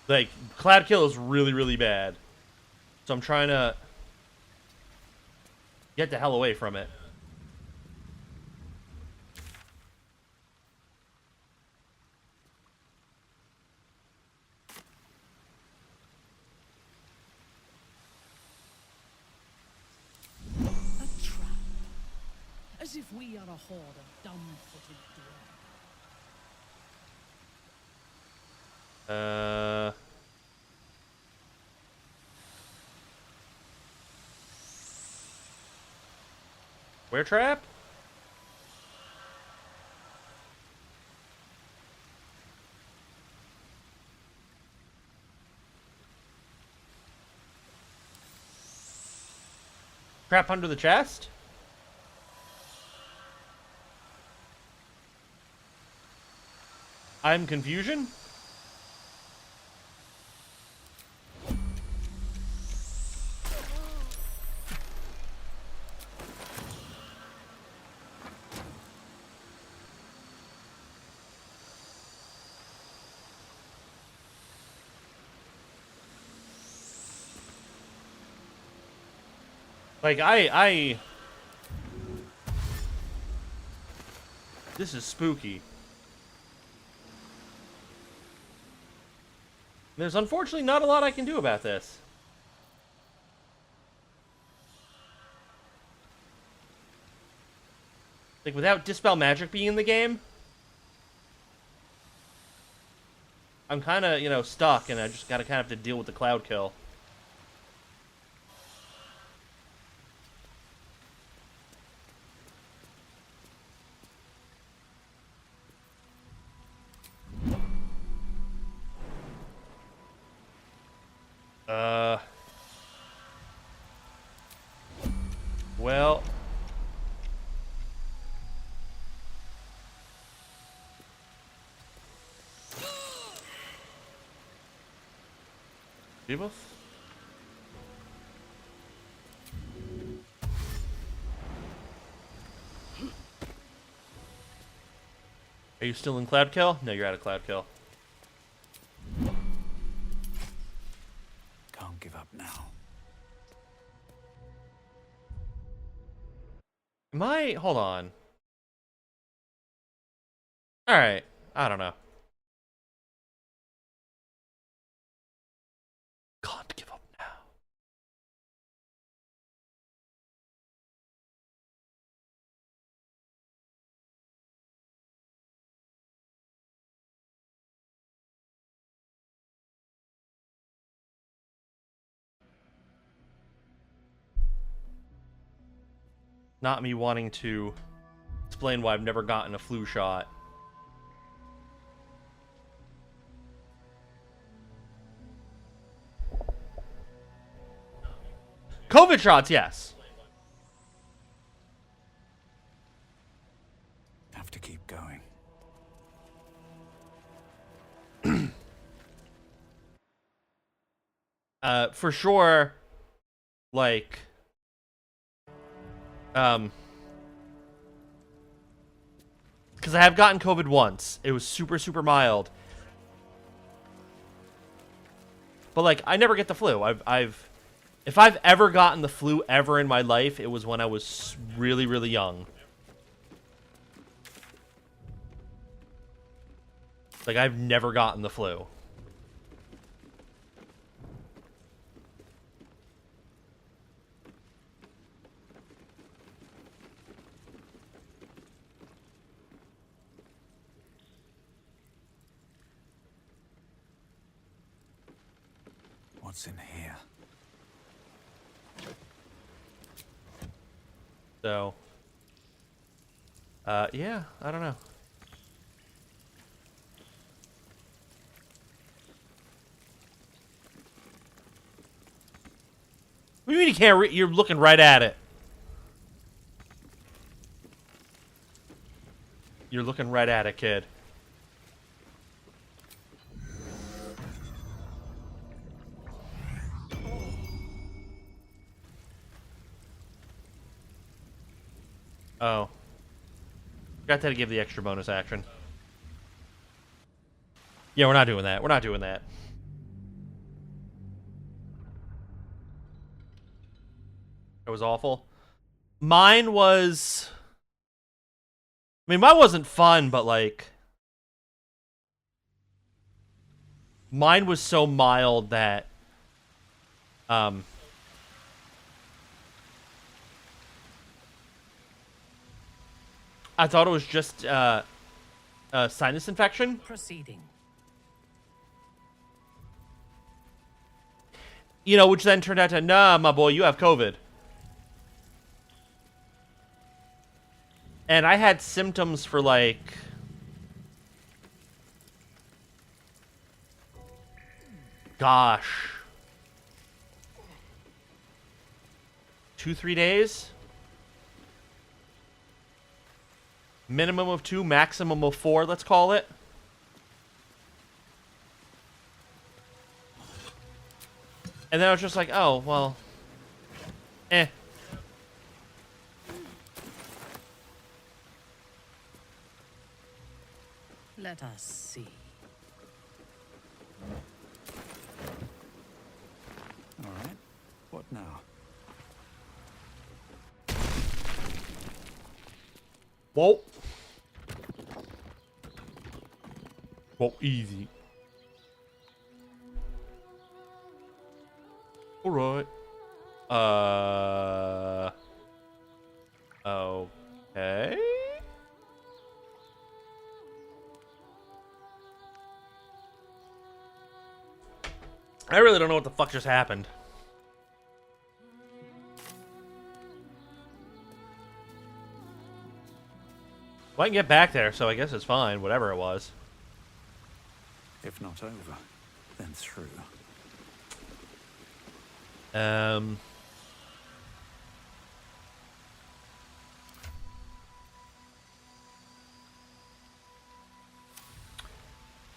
Like, Cloud Kill is really, really bad. So I'm trying to get the hell away from it. A trap. As if we are a horde of dumb-footed dwarves. Where trap? Trap under the chest? I'm confusion? Like, this is spooky. There's unfortunately not a lot I can do about this. Like, without Dispel Magic being in the game, I'm kind of, you know, stuck, and I just gotta kind of have to deal with the Cloud Kill. Well, Debuff? Are you still in Cloud Kill? No, you're out of Cloud Kill. Can't give up now. Am I? Hold on. Alright. I don't know. Can't give up now. Not me wanting to explain why I've never gotten a flu shot. COVID shots, yes. Have to keep going. For sure, like, because I have gotten COVID once. It was super, super mild. But, like, I never get the flu. If I've ever gotten the flu ever in my life, it was when I was really, really young. Like, I've never gotten the flu. What's in here? So, yeah, I don't know. What do you mean you can't read? You're looking right at it. You're looking right at it, kid. Oh. Forgot to give the extra bonus action. Yeah, we're not doing that. We're not doing that. It was awful. Mine was... I mean, mine wasn't fun, but, like... Mine was so mild that... I thought it was just, a sinus infection. Proceeding. You know, which then turned out to, nah, my boy, you have COVID. And I had symptoms for, like... Gosh. 2-3 days? Minimum of 2, maximum of 4, let's call it. And then I was just like, oh, well... Eh. Let us see. All right. What now? Whoa. Whoa, easy. Alright. Okay. I really don't know what the fuck just happened. Well, I can get back there, so I guess it's fine, whatever it was. If not over, then through.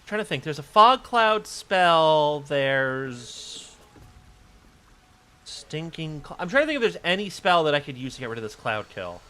Trying to think. There's a fog cloud spell. There's stinking. I'm trying to think if there's any spell that I could use to get rid of this cloud kill.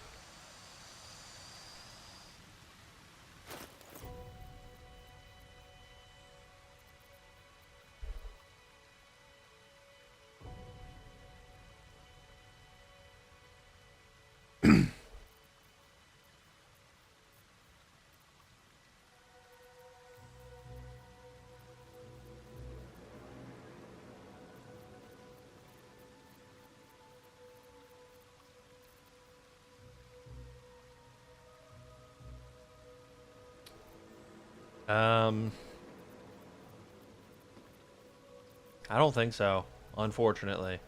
I don't think so, unfortunately.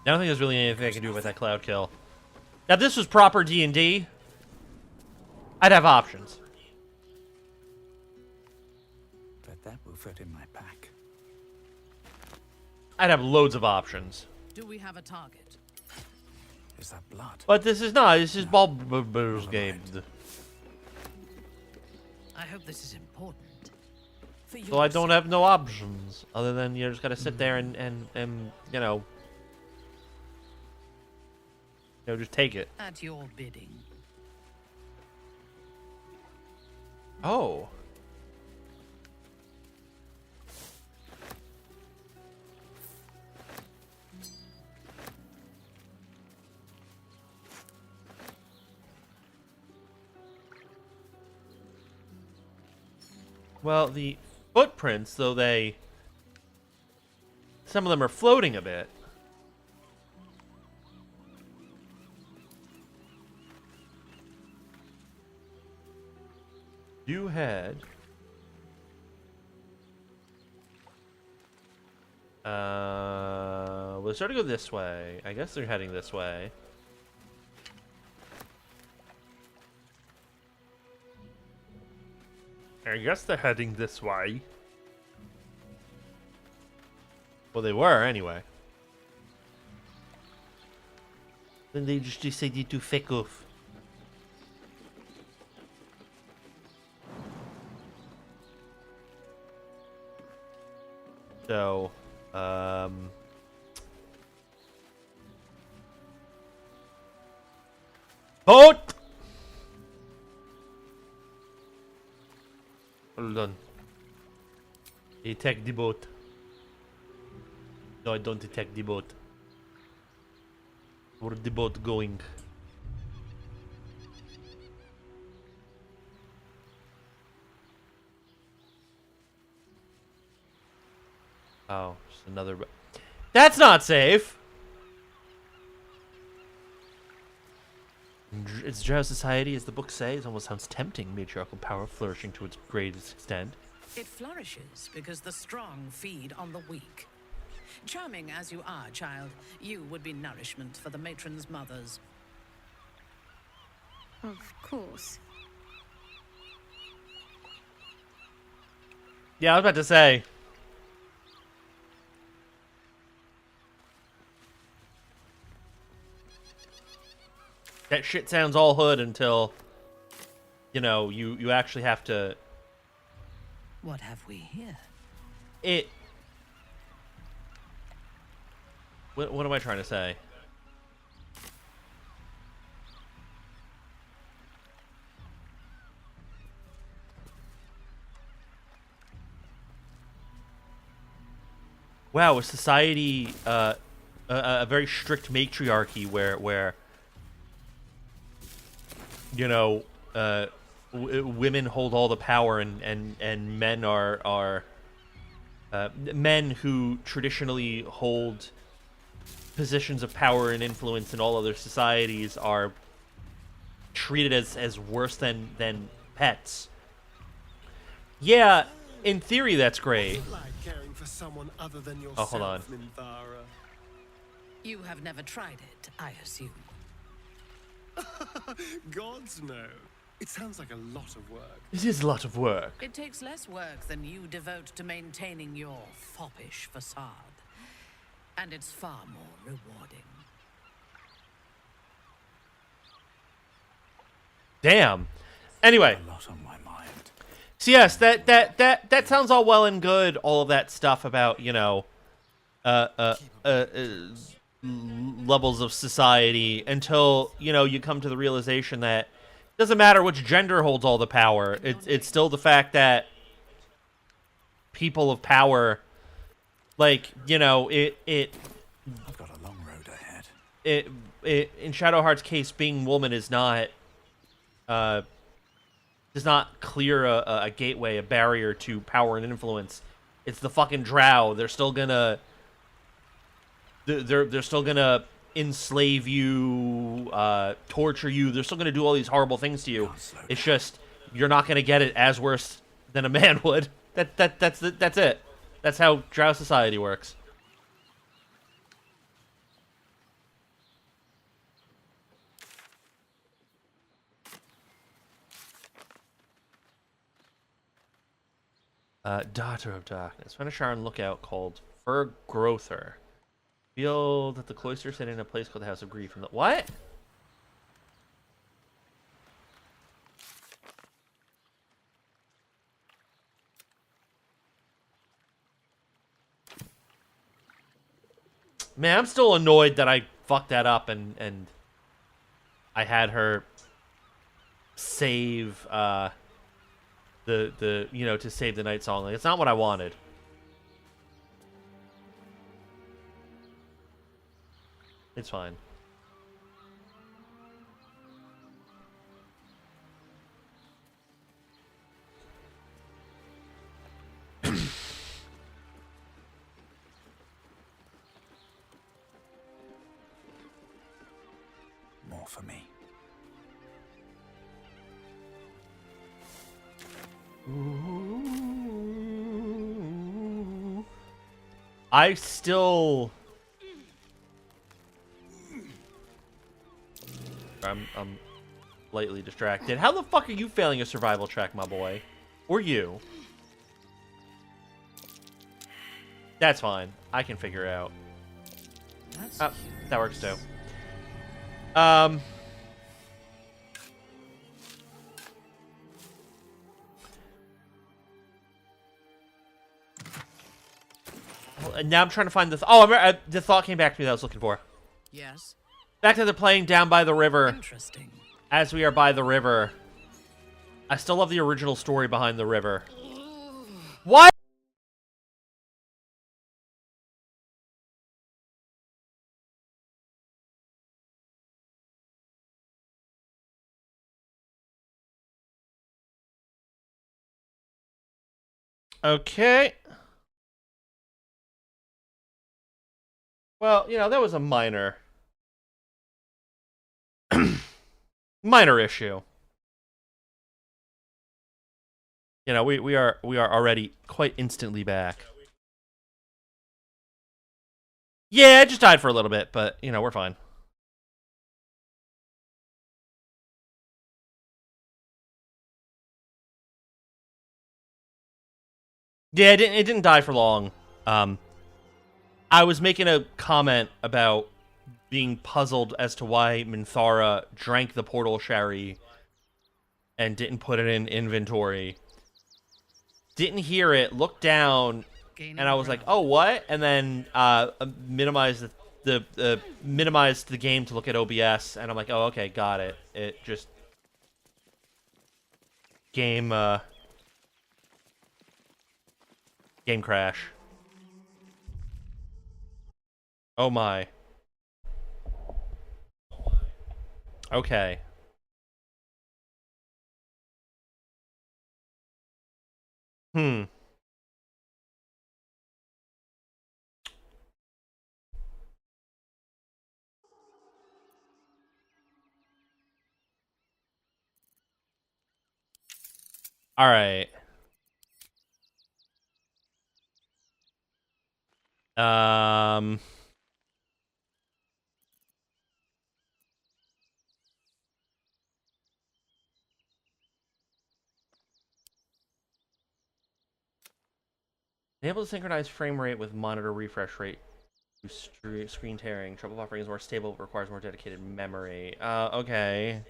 I don't think there's really anything I can do with that cloud kill. Now, if this was proper D&D, I'd have options. Bet that will fit in my pack. I'd have loads of options. Do we have a target? Is that blood? But this is not. This is Baldur's game. I hope this is important. For So I don't have no options other than you just gotta sit there and you know, just take it. At your bidding. Oh. Well, the footprints, though some of them are floating a bit. You had... Well, they started to go this way. I guess they're heading this way. I guess they're heading this way. Well, they were anyway. Then they just decided to fuck off. So, boat! Hold on. Detect the boat. No, I don't detect the boat. Where's the boat going? Oh, just another. That's not safe. It's Drow society, as the books say. It almost sounds tempting. Matriarchal power flourishing to its greatest extent. It flourishes because the strong feed on the weak. Charming as you are, child, you would be nourishment for the matron's mothers. Of course. Yeah, I was about to say. That shit sounds all hood until, you know, you actually have to. What have we here? What am I trying to say? Wow, a society, a very strict matriarchy where you know, women hold all the power and men are men who traditionally hold positions of power and influence in all other societies are treated as worse than pets. Yeah, in theory that's great. Like caring for someone other than Oh, hold on. yourself, Minthara. You have never tried it, I assume. Gods no. It sounds like a lot of work. It is a lot of work. It takes less work than you devote to maintaining your foppish facade. And it's far more rewarding. Damn. Anyway. A lot on my mind. So yes, that sounds all well and good. All of that stuff about, you know, levels of society until, you know, you come to the realization that it doesn't matter which gender holds all the power. It's still the fact that people of power, like, you know, I've got a long road ahead. In Shadowheart's case, being woman is not does not clear a gateway, a barrier to power and influence. It's the fucking Drow. They're still gonna they're still gonna enslave you, torture you. They're still gonna do all these horrible things to you. It's just you're not gonna get it as worse than a man would. That's it. That's how Drow society works. Daughter of Darkness. Find a Sharon lookout called Fur Growther. Feel that the cloister sit in a place called the House of Grief. And what? Man, I'm still annoyed that I fucked that up and I had her save the you know, to save the night song. Like, it's not what I wanted. It's fine. More for me. I still I'm slightly distracted. How the fuck are you failing a survival check, my boy? Or you? That's fine. I can figure it out. That works too. Now I'm trying to find the... the thought came back to me that I was looking for. Yes. Back to the playing down by the river. Interesting. As we are by the river. I still love the original story behind the river. What? Okay. Well, that was a minor minor issue. We are already quite instantly back. Yeah, it just died for a little bit, but we're fine. Yeah, it didn't die for long. I was making a comment about being puzzled as to why Minthara drank the portal sherry and didn't put it in inventory. Didn't hear it, looked down, and I was like, "Oh, what?" And then minimized minimized the game to look at OBS, and I'm like, "Oh, okay, got it." It just game crash. Oh my. Okay. All right. Enable to synchronize frame rate with monitor refresh rate. Screen tearing. Trouble buffering is more stable, but requires more dedicated memory. Okay.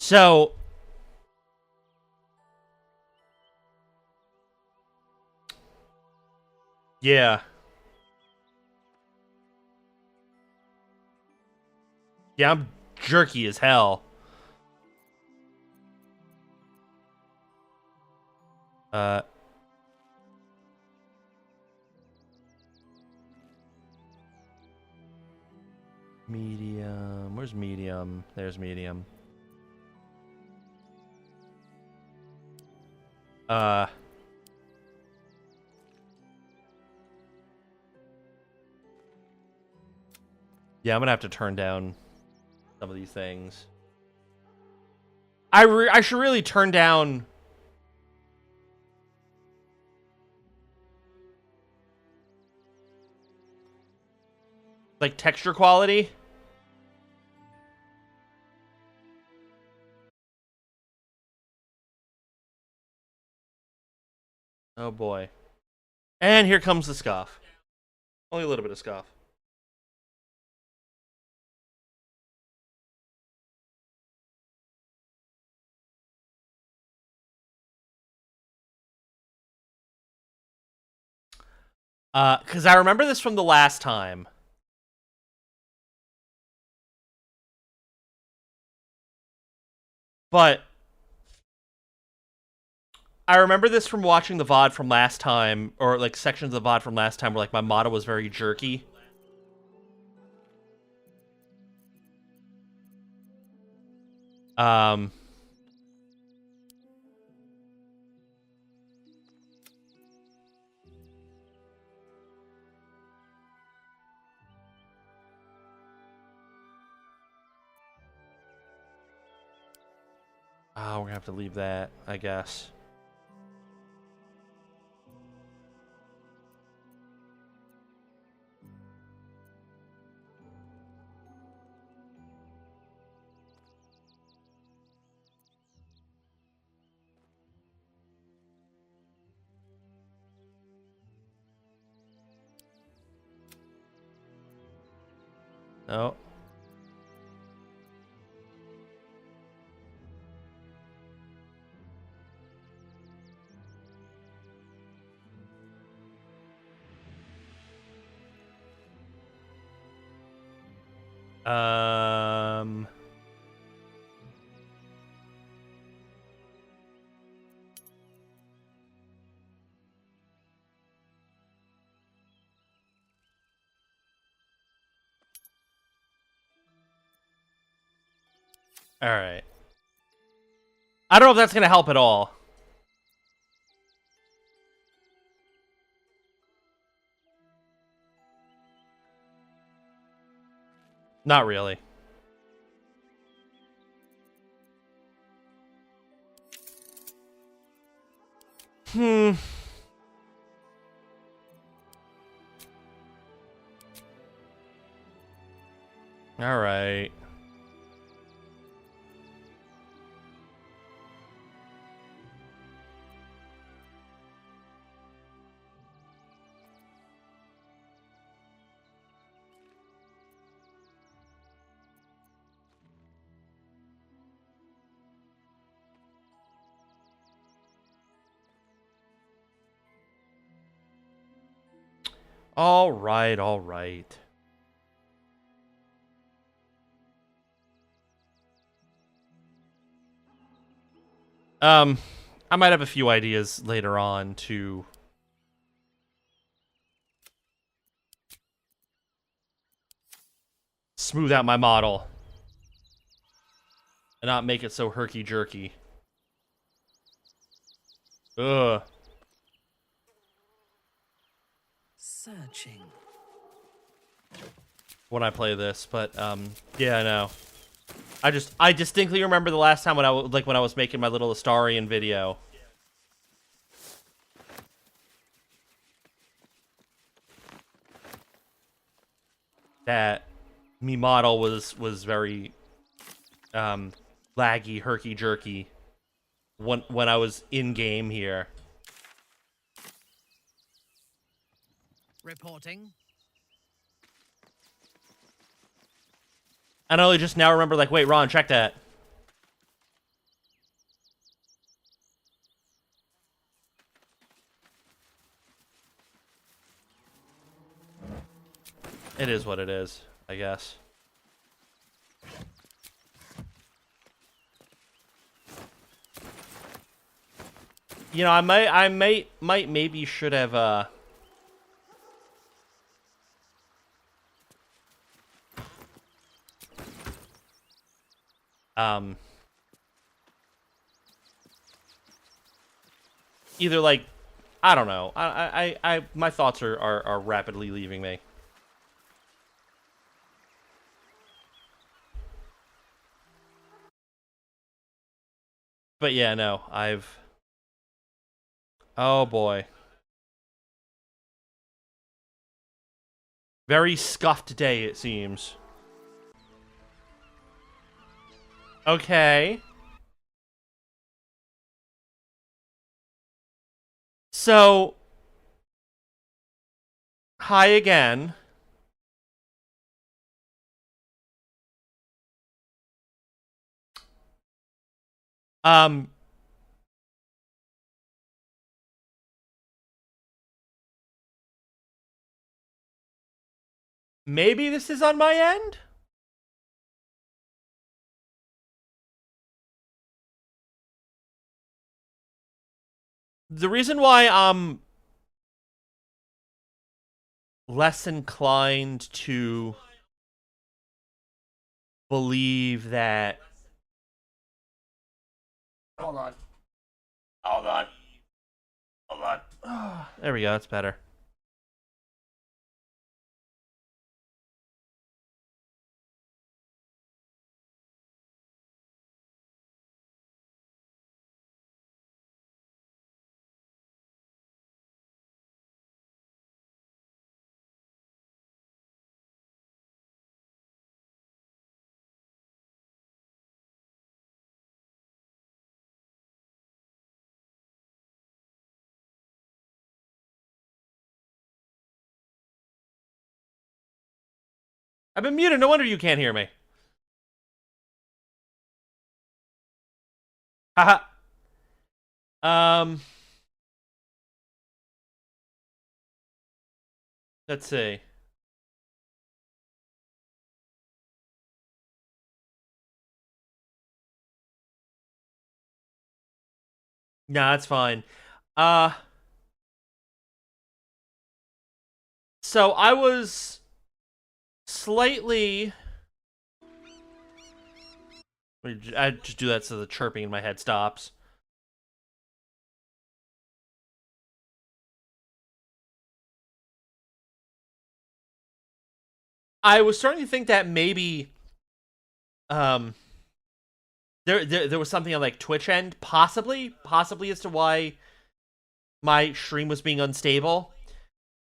So yeah. Yeah, I'm jerky as hell. Medium. Where's medium? There's medium. Yeah, I'm gonna have to turn down some of these things. I should really turn down like texture quality. Oh boy. And here comes the scuff. Only a little bit of scuff. Because I remember this from the last time. But I remember this from watching the VOD from last time, or like sections of the VOD from last time where like my model was very jerky. Oh, we're gonna have to leave that, I guess. No. Um. All right. I don't know if that's gonna help at all. Not really. Hmm. All right. All right, all right. I might have a few ideas later on to smooth out my model and not make it so herky-jerky. Ugh. Searching. When I play this, but yeah, I know. I distinctly remember the last time when I was making my little Astarion video. That me model was very laggy, herky jerky when I was in game here. Reporting. And I only just now remember, like, wait, Ron, check that. It is what it is, I guess. You know, I might maybe should have either, like, I don't know. My thoughts are rapidly leaving me. But yeah, no, oh boy. Very scuffed day, it seems. Okay. So, hi again. Um, maybe this is on my end? The reason why I'm less inclined to believe that... Hold on. Hold on. Hold on. There we go, that's better. I've been muted. No wonder you can't hear me. Haha. Let's see. Nah, that's fine. So I was slightly... I just do that so the chirping in my head stops. I was starting to think that maybe there was something on like Twitch end, possibly as to why my stream was being unstable.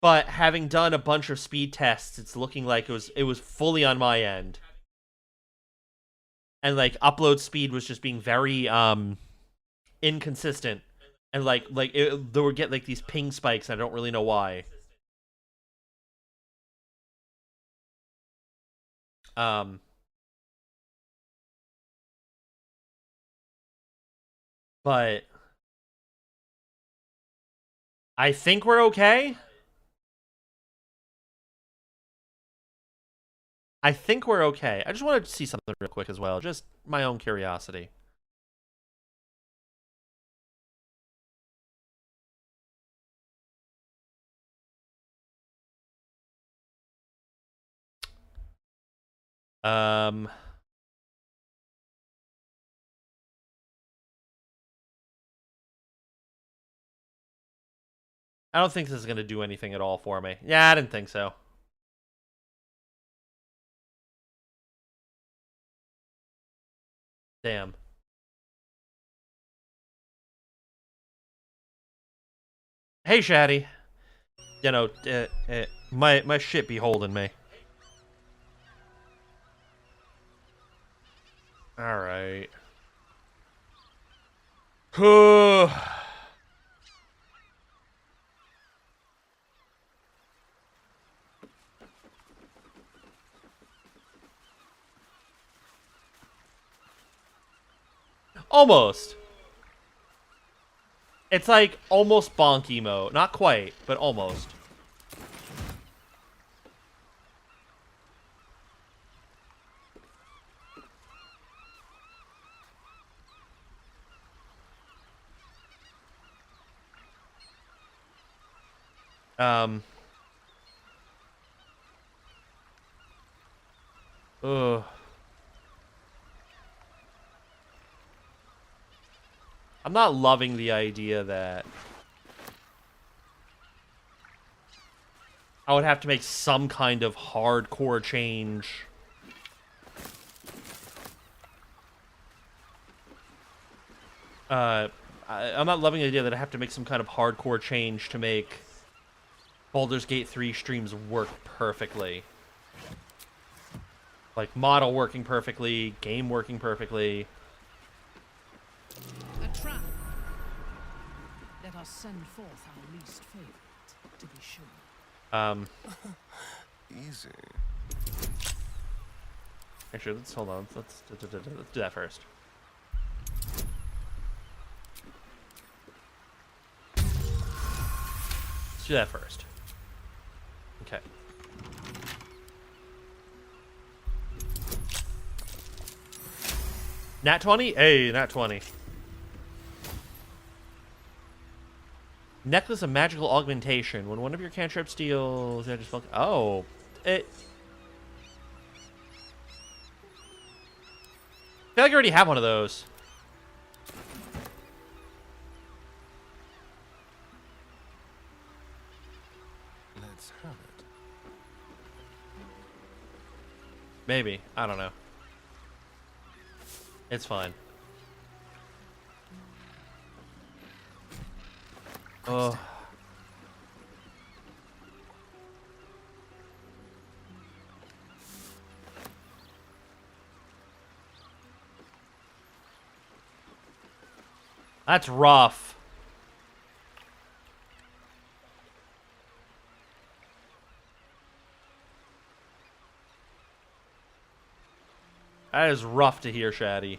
But having done a bunch of speed tests, it's looking like it was fully on my end. And like upload speed was just being very inconsistent. And they would get like these ping spikes, and I don't really know why. But I think we're okay. I think we're okay. I just wanted to see something real quick as well. Just my own curiosity. I don't think this is going to do anything at all for me. Yeah, I didn't think so. Damn. Hey, Shaddy. You know, my shit be holding me. All right. Almost. It's like almost bonk emo. Not quite, but almost. Ugh. I'm not loving the idea that I would have to make some kind of hardcore change. I'm not loving the idea that I have to make some kind of hardcore change to make Baldur's Gate 3 streams work perfectly. Like, model working perfectly, game working perfectly. A trap. Let us send forth our least favorite, to be sure. Easy. Actually, let's hold on. Let's do that first. Let's do that first. Okay. Nat 20? Hey, nat 20. Necklace of Magical Augmentation. When one of your cantrips deals... Oh. I feel like I already have one of those. Let's have it. Maybe. I don't know. It's fine. Oh. That's rough. That is rough to hear, Shaddy.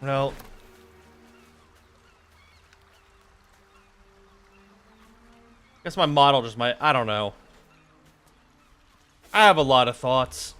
Well, guess my model just might, I don't know. I have a lot of thoughts.